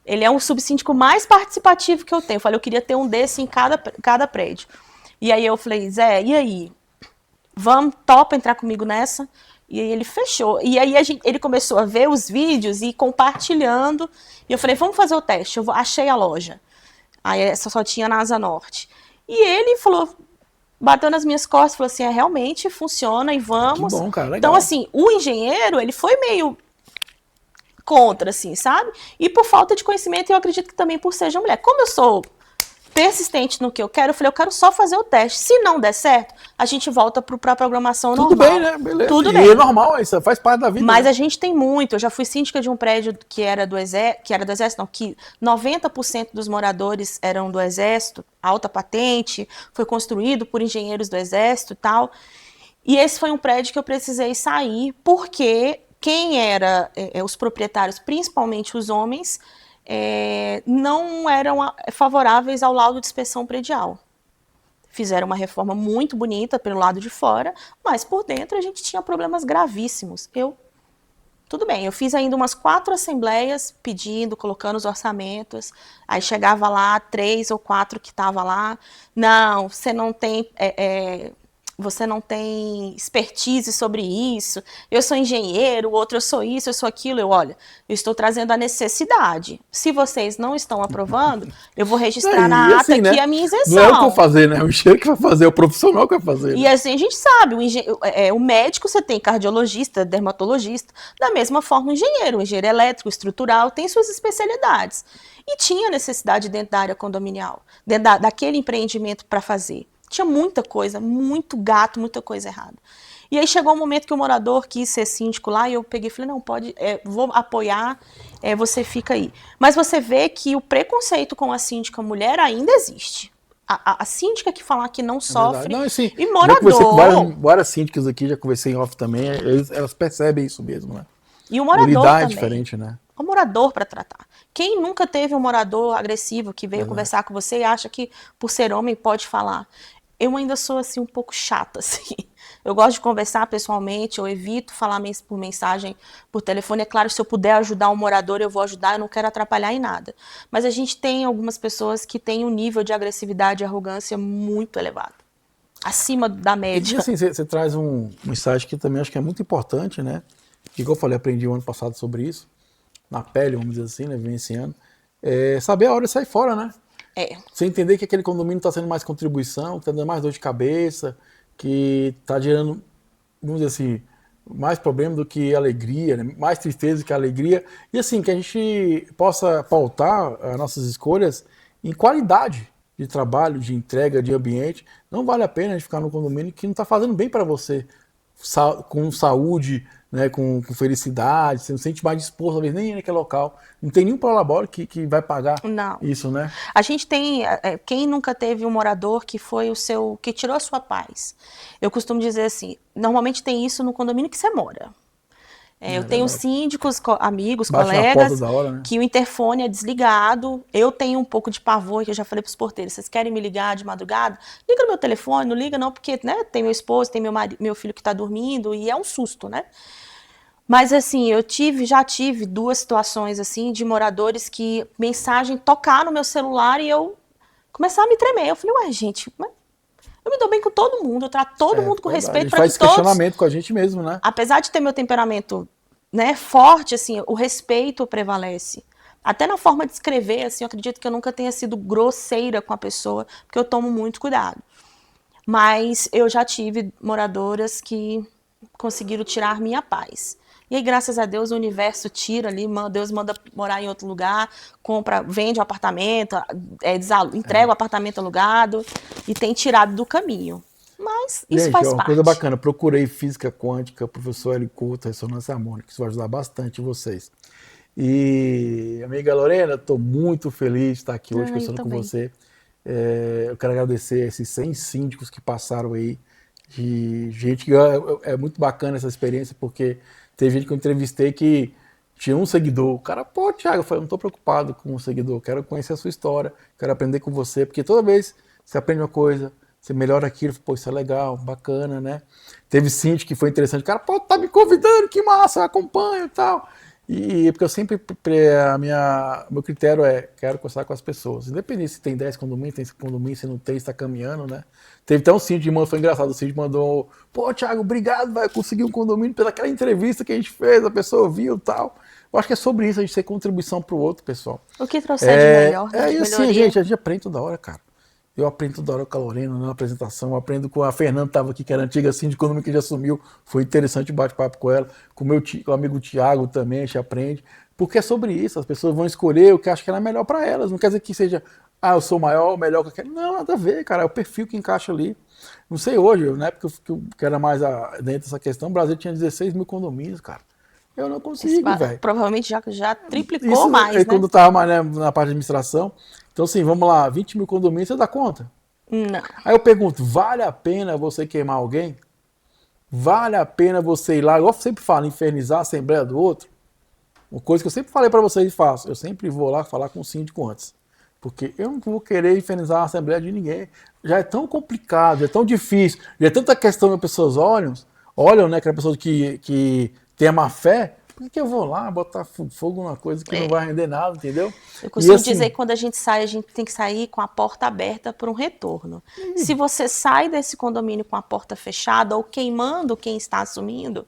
ele é um subsíndico mais participativo que eu tenho. Eu falei, eu queria ter um desse em cada prédio. E aí eu falei, Zé, e aí? Topa entrar comigo nessa? E aí ele fechou. E aí ele começou a ver os vídeos e compartilhando. E eu falei, vamos fazer o teste. Achei a loja. Aí essa só tinha na Asa Norte. E ele falou, bateu nas minhas costas, falou assim, realmente funciona e vamos. Que bom, cara, legal. Então, assim, o engenheiro, ele foi meio contra, assim, sabe? E por falta de conhecimento, eu acredito que também por ser mulher. Como eu sou persistente no que eu quero falei, eu quero só fazer o teste. Se não der certo, a gente volta para a programação normal. Tudo bem, né? Beleza. Tudo bem. É normal, isso faz parte da vida. Mas né? a gente tem muito. Eu já fui síndica de um prédio que era do Exército, não, que 90% dos moradores eram do Exército, alta patente, foi construído por engenheiros do Exército e tal. E esse foi um prédio que eu precisei sair, porque quem era os proprietários, principalmente os homens, não eram favoráveis ao laudo de inspeção predial. Fizeram uma reforma muito bonita pelo lado de fora, mas por dentro a gente tinha problemas gravíssimos. Tudo bem, eu fiz ainda umas 4 assembleias pedindo, colocando os orçamentos, aí chegava lá 3 ou 4 que estavam lá, não, você não tem... você não tem expertise sobre isso, eu sou engenheiro, o outro eu sou isso, eu sou aquilo. Olha, eu estou trazendo a necessidade. Se vocês não estão aprovando, eu vou registrar na ata aqui a minha isenção. Não é o que eu vou fazer, né? O engenheiro que vai fazer, é o profissional que vai fazer. E assim a gente sabe, o médico, você tem cardiologista, dermatologista, da mesma forma o engenheiro elétrico, estrutural, tem suas especialidades. E tinha necessidade dentro da área condominial, dentro daquele empreendimento para fazer. Tinha muita coisa, muito gato, muita coisa errada. E aí chegou um momento que o morador quis ser síndico lá e eu peguei e falei, não, pode, vou apoiar, você fica aí. Mas você vê que o preconceito com a síndica mulher ainda existe. A síndica que falar que não sofre, não, assim, e morador... Já conversei com várias síndicas aqui, já conversei em off também, elas percebem isso mesmo, né? E o morador também. É diferente, né? O morador para tratar. Quem nunca teve um morador agressivo que veio conversar com você e acha que por ser homem pode falar? Eu ainda sou assim um pouco chata, assim. Eu gosto de conversar pessoalmente, eu evito falar por mensagem, por telefone. É claro, se eu puder ajudar um morador, eu vou ajudar, eu não quero atrapalhar em nada. Mas a gente tem algumas pessoas que têm um nível de agressividade e arrogância muito elevado. Acima da média. E assim, você traz um insight que também acho que é muito importante, né? Que, igual eu falei, aprendi o ano passado sobre isso, na pele, vamos dizer assim, né? Vivenciando. Saber a hora de sair fora, né? Você entender que aquele condomínio está sendo mais contribuição, que está dando mais dor de cabeça, que está gerando, vamos dizer assim, mais problema do que alegria, né? Mais tristeza do que alegria. E assim, que a gente possa pautar as nossas escolhas em qualidade de trabalho, de entrega, de ambiente. Não vale a pena a gente ficar num condomínio que não está fazendo bem para você, com saúde, né, com felicidade, você não se sente mais disposto, talvez nem naquele local. Não tem nenhum prolabore que vai pagar isso, né? A gente tem, quem nunca teve um morador que foi que tirou a sua paz? Eu costumo dizer assim, normalmente tem isso no condomínio que você mora. Eu tenho síndicos, amigos, colegas, que o interfone é desligado. Eu tenho um pouco de pavor, que eu já falei para os porteiros, vocês querem me ligar de madrugada? Liga no meu telefone, não liga não, porque né, tem meu esposo, tem meu filho que está dormindo, e é um susto, né? Mas assim, já tive 2 situações assim de moradores que mensagem tocar no meu celular e eu começar a me tremer. Eu falei, ué, gente, eu me dou bem com todo mundo, eu trato todo mundo com respeito para que todos... faz questionamento com a gente mesmo, né? Apesar de ter meu temperamento, né, forte, assim, o respeito prevalece. Até na forma de escrever, assim, eu acredito que eu nunca tenha sido grosseira com a pessoa, porque eu tomo muito cuidado. Mas eu já tive moradoras que conseguiram tirar minha paz. E aí, graças a Deus, o universo tira ali, Deus manda morar em outro lugar, compra, vende o apartamento, entrega o apartamento alugado e tem tirado do caminho. Mas isso gente, faz uma parte. coisa bacana, procurei física quântica, professor L. Couto, ressonância harmônica, isso vai ajudar bastante vocês. E, amiga Lorena, estou muito feliz de estar aqui hoje conversando com você. Eu quero agradecer esses 100 síndicos que passaram aí, de gente que é muito bacana essa experiência, porque teve gente que eu entrevistei que tinha um seguidor. O cara, pô, Thiago, eu falei, não estou preocupado com o seguidor, quero conhecer a sua história, quero aprender com você, porque toda vez você aprende uma coisa, você melhora aquilo, pô, isso é legal, bacana, né? Teve síndico que foi interessante, o cara, pô, tá me convidando, que massa, eu acompanho e tal. E porque eu sempre, meu critério é, quero conversar com as pessoas. Independente se tem 10 condomínios, tem 5 condomínios, se não tem, está caminhando, né? Teve até um síndico, foi engraçado, o síndico mandou, pô, Thiago, obrigado, vai conseguir um condomínio pelaquela entrevista que a gente fez, a pessoa viu e tal. Eu acho que é sobre isso, a gente ter contribuição pro outro, pessoal. O que trouxer de melhor, e assim, gente, a gente aprende toda hora, cara. Eu aprendo toda hora com a Lorena na apresentação, eu aprendo com a Fernanda, que estava aqui, que era antiga síndica econômica, que já assumiu. Foi interessante o bate-papo com ela. Com o amigo Tiago também, a gente aprende. Porque é sobre isso, as pessoas vão escolher o que acham que é melhor para elas. Não quer dizer que seja, eu sou maior, melhor que eu quero. Não, nada a ver, cara, é o perfil que encaixa ali. Não sei hoje, na época que era mais dentro dessa questão, o Brasil tinha 16 mil condomínios, cara. Eu não consigo, velho. Provavelmente já triplicou isso, mais, né? Quando eu estava mais na parte de administração. Então, assim, vamos lá, 20 mil condomínios, você dá conta? Não. Aí eu pergunto, vale a pena você queimar alguém? Vale a pena você ir lá, igual eu sempre falo, infernizar a assembleia do outro? Uma coisa que eu sempre falei para vocês e faço, eu sempre vou lá falar com o síndico antes. Porque eu não vou querer infernizar a assembleia de ninguém. Já é tão complicado, já é tão difícil, já é tanta questão que as pessoas olham, né, que a pessoa que tem a má fé, por que eu vou lá botar fogo numa coisa que não vai render nada, entendeu? Eu costumo dizer que quando a gente sai, a gente tem que sair com a porta aberta para um retorno. Se você sai desse condomínio com a porta fechada ou queimando quem está assumindo,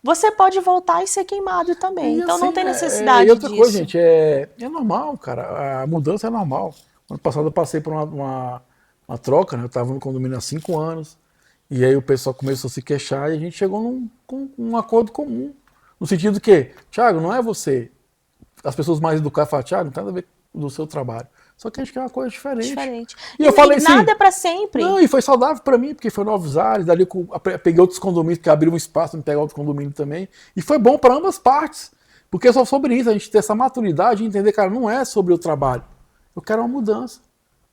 você pode voltar e ser queimado também. Então não tem necessidade disso. E outra disso. coisa, gente, é normal, cara. A mudança é normal. Ano passado eu passei por uma troca, né? Eu estava no condomínio há 5 anos. E aí o pessoal começou a se queixar e a gente chegou com um acordo comum. No sentido que, Thiago, não é você. As pessoas mais educadas falam, Thiago, não tem nada a ver do seu trabalho. Só que a gente quer uma coisa diferente. E eu falei assim, nada é pra sempre. Não, e foi saudável pra mim, porque foi Novos Ares, dali eu peguei outros condomínios que abriram um espaço para me pegar outro condomínio também. E foi bom para ambas partes. Porque é só sobre isso, a gente ter essa maturidade e entender, cara, não é sobre o trabalho. Eu quero uma mudança.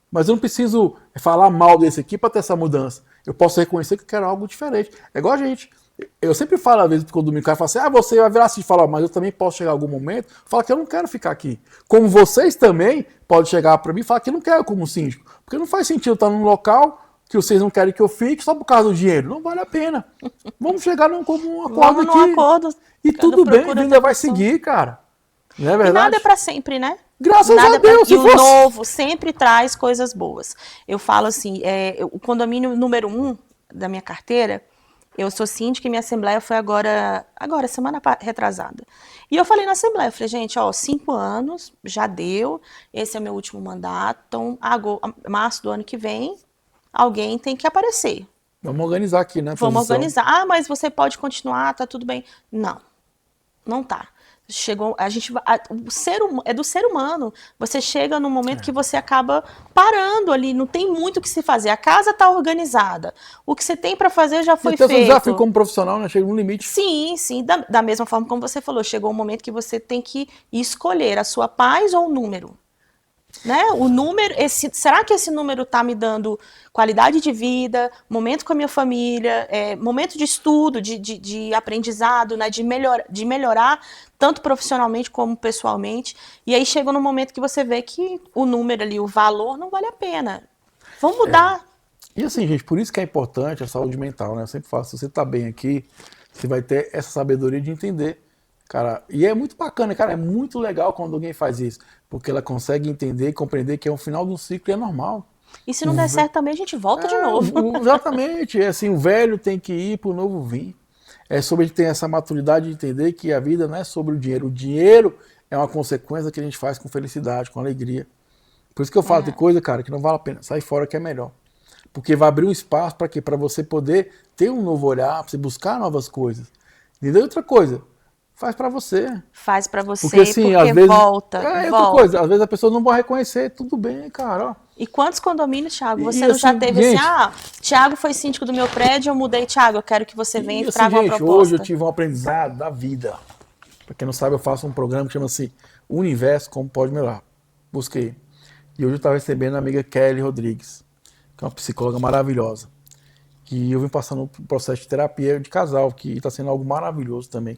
Mas eu não preciso falar mal desse aqui para ter essa mudança. Eu posso reconhecer que eu quero algo diferente. É igual a gente. Eu sempre falo, às vezes, quando o cara fala assim, você vai virar assim e falar, mas eu também posso chegar em algum momento, falar que eu não quero ficar aqui. Como vocês também podem chegar para mim e falar que eu não quero como síndico. Porque não faz sentido estar num local que vocês não querem que eu fique só por causa do dinheiro. Não vale a pena. Vamos chegar num acordo aqui. Num acordo. E tudo bem, a vida vai seguir, cara. Não é verdade? E nada é para sempre, né? Graças a Deus. E o novo sempre traz coisas boas. Eu falo assim, o condomínio número 1 da minha carteira, eu sou síndica e minha assembleia foi agora, semana retrasada. E eu falei na assembleia, eu falei, gente, 5 anos, já deu, esse é o meu último mandato, então, março do ano que vem, alguém tem que aparecer. Vamos organizar aqui, né? Vamos organizar. Mas você pode continuar, tá tudo bem. Não tá. Chegou, é do ser humano. Você chega num momento que você acaba parando ali, não tem muito o que se fazer. A casa está organizada. O que você tem para fazer já foi feito. Você já foi como profissional, né? Chega num limite. Sim. Da mesma forma como você falou, chegou um momento que você tem que escolher a sua paz ou o número. Né? O número, será que esse número está me dando qualidade de vida, momento com a minha família, momento de estudo, de aprendizado, né? de melhorar tanto profissionalmente como pessoalmente. E aí chega no momento que você vê que o número ali, o valor, não vale a pena. Vamos mudar. E assim, gente, por isso que é importante a saúde mental, né? Eu sempre falo, se você está bem aqui, você vai ter essa sabedoria de entender. Cara, e é muito bacana, cara, é muito legal quando alguém faz isso, porque ela consegue entender e compreender que é um final de um ciclo e é normal. E se não der certo também, a gente volta de novo. Exatamente, assim, o velho tem que ir pro novo vir. É sobre ele ter essa maturidade de entender que a vida não é sobre o dinheiro é uma consequência que a gente faz com felicidade, com alegria. Por isso que eu falo, tem coisa, cara, que não vale a pena. Sai fora que é melhor. Porque vai abrir um espaço para quê? Para você poder ter um novo olhar, para você buscar novas coisas. Entendeu? Outra coisa, faz para você. Faz para você, porque, assim, porque às vezes, volta. Outra coisa, às vezes a pessoa não vai reconhecer, tudo bem, cara, ó. E quantos condomínios, Thiago, você não já teve gente, Thiago foi síndico do meu prédio, eu mudei, Thiago, eu quero que você venha e traga uma proposta. Hoje eu tive um aprendizado da vida. Para quem não sabe, eu faço um programa que chama assim, O Universo Como Pode Melhorar. Busquei. E hoje eu estava recebendo a amiga Kelly Rodrigues, que é uma psicóloga maravilhosa. Que eu vim passando um processo de terapia de casal, que está sendo algo maravilhoso também.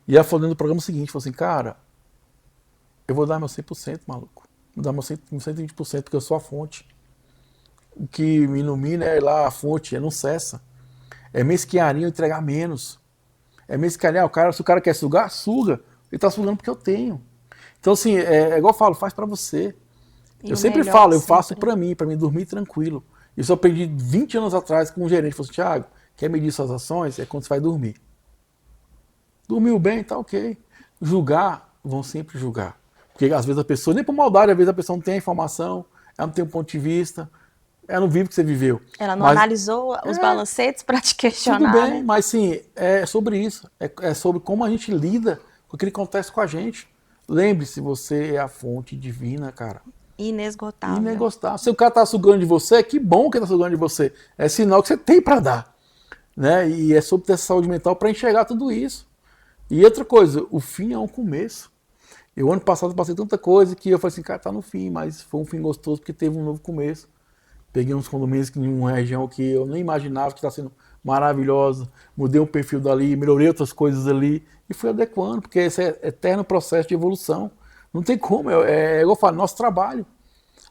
E ela falou dentro do programa o seguinte, falou assim, cara, eu vou dar meu 100%, maluco. Vou dar meu 120%, porque eu sou a fonte. O que me ilumina é lá a fonte, não cessa. É mesquinharia entregar menos. É mesquinharia, se o cara quer sugar, suga. Ele está sugando porque eu tenho. Então, assim, é igual eu falo, faz para você. Eu sempre falo, eu faço para mim dormir tranquilo. Isso eu aprendi 20 anos atrás com um gerente. Falou assim, Thiago, quer medir suas ações? É quando você vai dormir. Dormiu bem, tá ok. Julgar, vão sempre julgar. Porque às vezes a pessoa, nem por maldade, às vezes a pessoa não tem a informação, ela não tem um ponto de vista, ela não vive o que você viveu. Ela não analisou os balancetes para te questionar. Tudo bem, né? Mas sim, é sobre isso. É sobre como a gente lida com o que acontece com a gente. Lembre-se, você é a fonte divina, cara. Inesgotável. Inesgotável. Se o cara tá sugando de você, que bom que ele tá sugando de você. É sinal que você tem para dar. Né? E é sobre ter essa saúde mental para enxergar tudo isso. E outra coisa, o fim é um começo. Eu ano passado passei tanta coisa que eu falei assim, cara, tá no fim, mas foi um fim gostoso porque teve um novo começo. Peguei uns condomínios em uma região que eu nem imaginava que está sendo maravilhosa, mudei um perfil dali, melhorei outras coisas ali e fui adequando, porque esse é eterno processo de evolução. Não tem como, igual eu falo, nosso trabalho.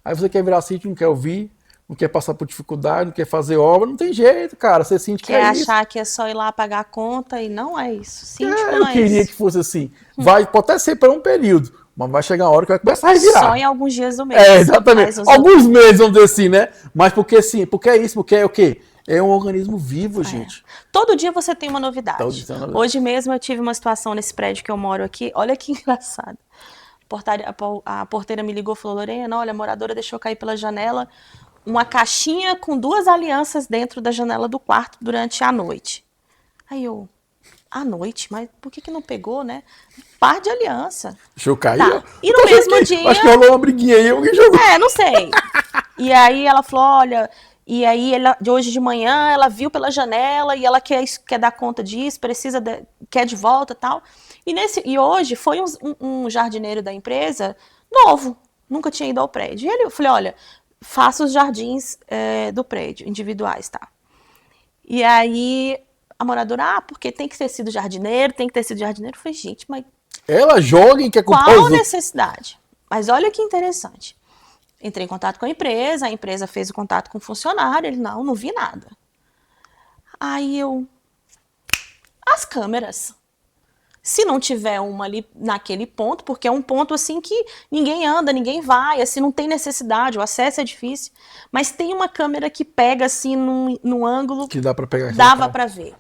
Aí você quer virar síndico, não quer ouvir, não quer passar por dificuldade, não quer fazer obra, não tem jeito, cara. Você síndico quer achar que é só ir lá pagar a conta e não é isso. Síndico não é isso. Eu queria que fosse assim. Pode até ser para um período, mas vai chegar uma hora que vai começar a revirar. Só em alguns dias do mês. Exatamente. Alguns meses, vamos dizer assim, né? Mas porque sim, porque é isso, porque é o quê? É um organismo vivo, gente. Todo dia você tem uma novidade. Hoje mesmo eu tive uma situação nesse prédio que eu moro aqui. Olha que engraçado. A porteira me ligou e falou, Lorena, olha, a moradora deixou cair pela janela uma caixinha com 2 alianças dentro da janela do quarto durante a noite. Aí eu, à noite? Mas por que não pegou, né? Par de aliança. Deixou cair? Tá. E no mesmo dia... Acho que rolou uma briguinha aí, alguém jogou. Não sei. E aí ela falou, olha... E aí, de hoje de manhã, ela viu pela janela e ela quer dar conta disso, quer de volta e tal. E hoje foi um jardineiro da empresa novo, nunca tinha ido ao prédio. E eu falei, olha, faça os jardins do prédio, individuais, tá? E aí, a moradora, porque tem que ter sido jardineiro, Eu falei, gente, mas... Ela joga e quer comprar qual necessidade? Mas olha que interessante. Entrei em contato com a empresa fez o contato com o funcionário, ele, não vi nada. Aí as câmeras. Se não tiver uma ali naquele ponto, porque é um ponto assim que ninguém anda, ninguém vai, assim, não tem necessidade, o acesso é difícil, mas tem uma câmera que pega assim num ângulo que dá para pegar. Dava para ver.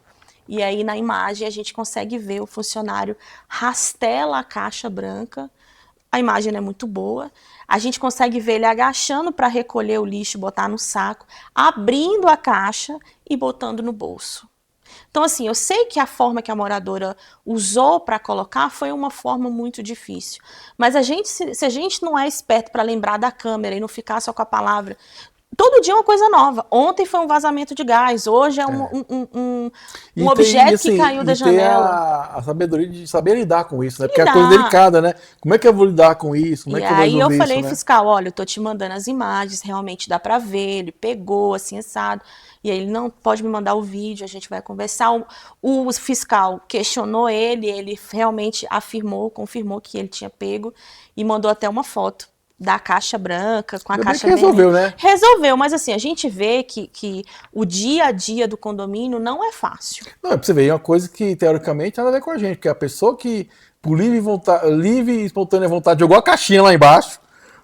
E aí na imagem a gente consegue ver o funcionário rastela a caixa branca. A imagem é muito boa. A gente consegue ver ele agachando para recolher o lixo, botar no saco, abrindo a caixa e botando no bolso. Então, assim, eu sei que a forma que a moradora usou para colocar foi uma forma muito difícil. Mas se a gente não é esperto para lembrar da câmera e não ficar só com a palavra... Todo dia é uma coisa nova. Ontem foi um vazamento de gás, hoje é um objeto que caiu da janela. A sabedoria de saber lidar com isso, né? Porque é uma coisa delicada, né? Como é que eu vou lidar com isso? Como é que eu vou resolver isso? E aí eu falei, fiscal, olha, eu tô te mandando as imagens, realmente dá para ver, ele pegou, assim, assado. E aí ele não pode me mandar o vídeo, a gente vai conversar. O fiscal questionou ele realmente confirmou que ele tinha pego e mandou até uma foto da caixa branca, com a caixa resolveu, né? Resolveu, mas assim, a gente vê que o dia a dia do condomínio não é fácil. Não, é pra você ver, é uma coisa que, teoricamente, nada a ver com a gente, porque a pessoa que, por livre e espontânea vontade, jogou a caixinha lá embaixo,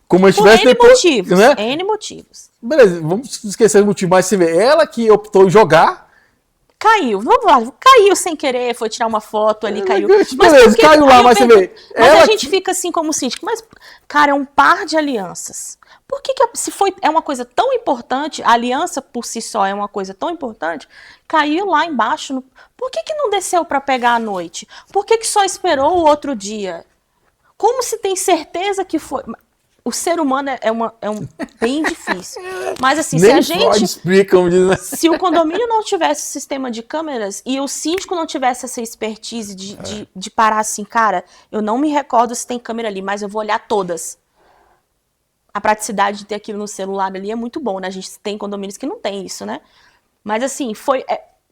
como se tivesse N motivos, né? N motivos. Beleza, vamos esquecer o motivo, mas você vê, ela que optou em jogar, Caiu, vamos lá, caiu sem querer, foi tirar uma foto ali, caiu. Beleza, caiu lá, mas você vê. Mas a gente fica assim como síndico, mas, cara, é um par de alianças. Por que se é uma coisa tão importante, a aliança por si só é uma coisa tão importante, caiu lá embaixo, por que não desceu para pegar à noite? Por que só esperou o outro dia? Como se tem certeza que foi... O ser humano é bem difícil. Mas assim, se a gente... explica, se o condomínio não tivesse sistema de câmeras e o síndico não tivesse essa expertise de parar assim, cara, eu não me recordo se tem câmera ali, mas eu vou olhar todas. A praticidade de ter aquilo no celular ali é muito bom, né? A gente tem condomínios que não tem isso, né? Mas assim,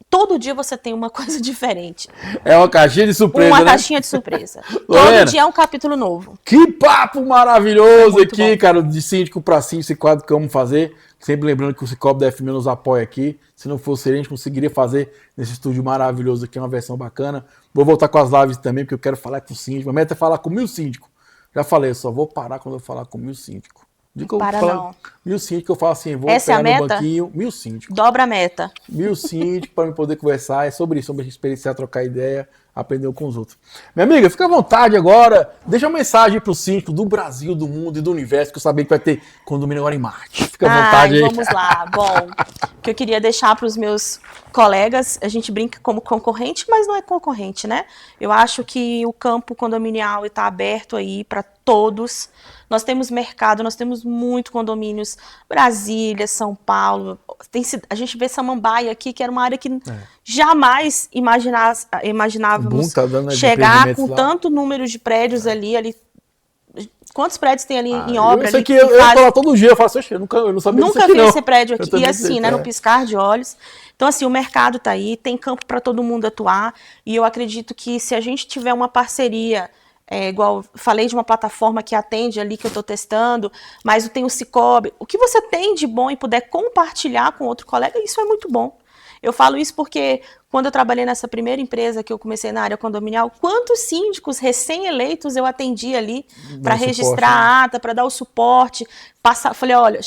todo dia você tem uma coisa diferente. É uma caixinha de surpresa, Uma caixinha de surpresa. Todo dia é um capítulo novo. Que papo maravilhoso aqui, bom, cara, de síndico para síndico, esse quadro que vamos fazer. Sempre lembrando que o Cicobi da FMI nos apoia aqui. Se não fosse ele, a gente conseguiria fazer nesse estúdio maravilhoso aqui, uma versão bacana. Vou voltar com as lives também, porque eu quero falar com o síndico. A meta é falar com 1000 síndicos. Já falei, eu só vou parar quando eu falar com 1000 síndicos. Não. 1000 síndicos, eu falo assim, vou essa pegar é a no meta? banquinho, 1000 síndicos. Dobra a meta. 1000 síndicos para me poder conversar, é sobre isso, sobre experienciar, trocar ideia, aprender com os outros. Minha amiga, fica à vontade agora, deixa uma mensagem para o síndico do Brasil, do mundo e do universo, que eu sabia que vai ter condomínio agora em Marte. Fica à vontade aí. Vamos lá. Bom, o que eu queria deixar para os meus colegas, a gente brinca como concorrente, mas não é concorrente, né? Eu acho que o campo condominial está aberto aí para todos. Nós temos mercado, nós temos muito condomínios, Brasília, São Paulo, a gente vê Samambaia aqui, que era uma área que jamais imaginávamos chegar com tanto número de prédios ali. Quantos prédios tem ali em obra? Eu sei que eu falo lá todo dia, eu falo assim, eu não sabia disso aqui, vi esse prédio aqui, e assim, né, no piscar de olhos. Então, assim, o mercado está aí, tem campo para todo mundo atuar, e eu acredito que se a gente tiver uma parceria, igual falei de uma plataforma que atende ali, que eu estou testando, mas tem o Cicobi, o que você tem de bom e puder compartilhar com outro colega, isso é muito bom. Eu falo isso porque quando eu trabalhei nessa primeira empresa que eu comecei na área condominial, quantos síndicos recém-eleitos eu atendi ali para registrar a ata, para dar o suporte, falei, olha,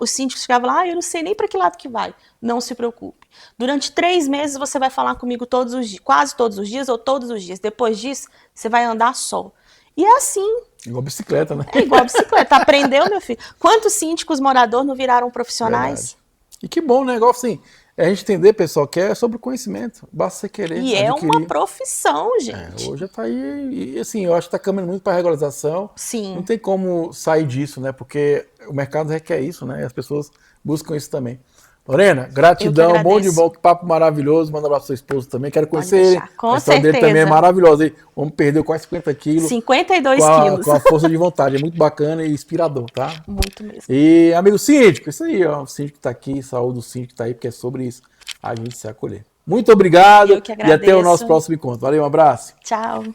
o síndico chegava lá, eu não sei nem para que lado que vai, não se preocupe. Durante 3 meses você vai falar comigo todos os dias, quase todos os dias ou todos os dias, depois disso você vai andar só. E é assim. Igual bicicleta, né? É igual bicicleta, aprendeu, meu filho? Quantos síndicos moradores não viraram profissionais? Verdade. E que bom, né? Igual assim, a gente entender, pessoal, que é sobre conhecimento. Basta você querer. E adquirir. É uma profissão, gente. Hoje está aí. E assim, eu acho que está caminhando muito para a regularização. Sim. Não tem como sair disso, né? Porque o mercado requer isso, né? E as pessoas buscam isso também. Lorena, gratidão, bom de bom, que papo maravilhoso. Manda um abraço ao seu esposo também. Quero conhecer ele. Com a história dele também é maravilhosa. O homem perdeu quase 50 quilos. 52 quilos. Com a força de vontade. É muito bacana e inspirador, tá? Muito mesmo. E, amigo síndico, isso aí, ó. O síndico está aqui, saúde do síndico está aí, porque é sobre isso a gente se acolher. Muito obrigado. Eu que agradeço. E até o nosso próximo encontro. Valeu, um abraço. Tchau.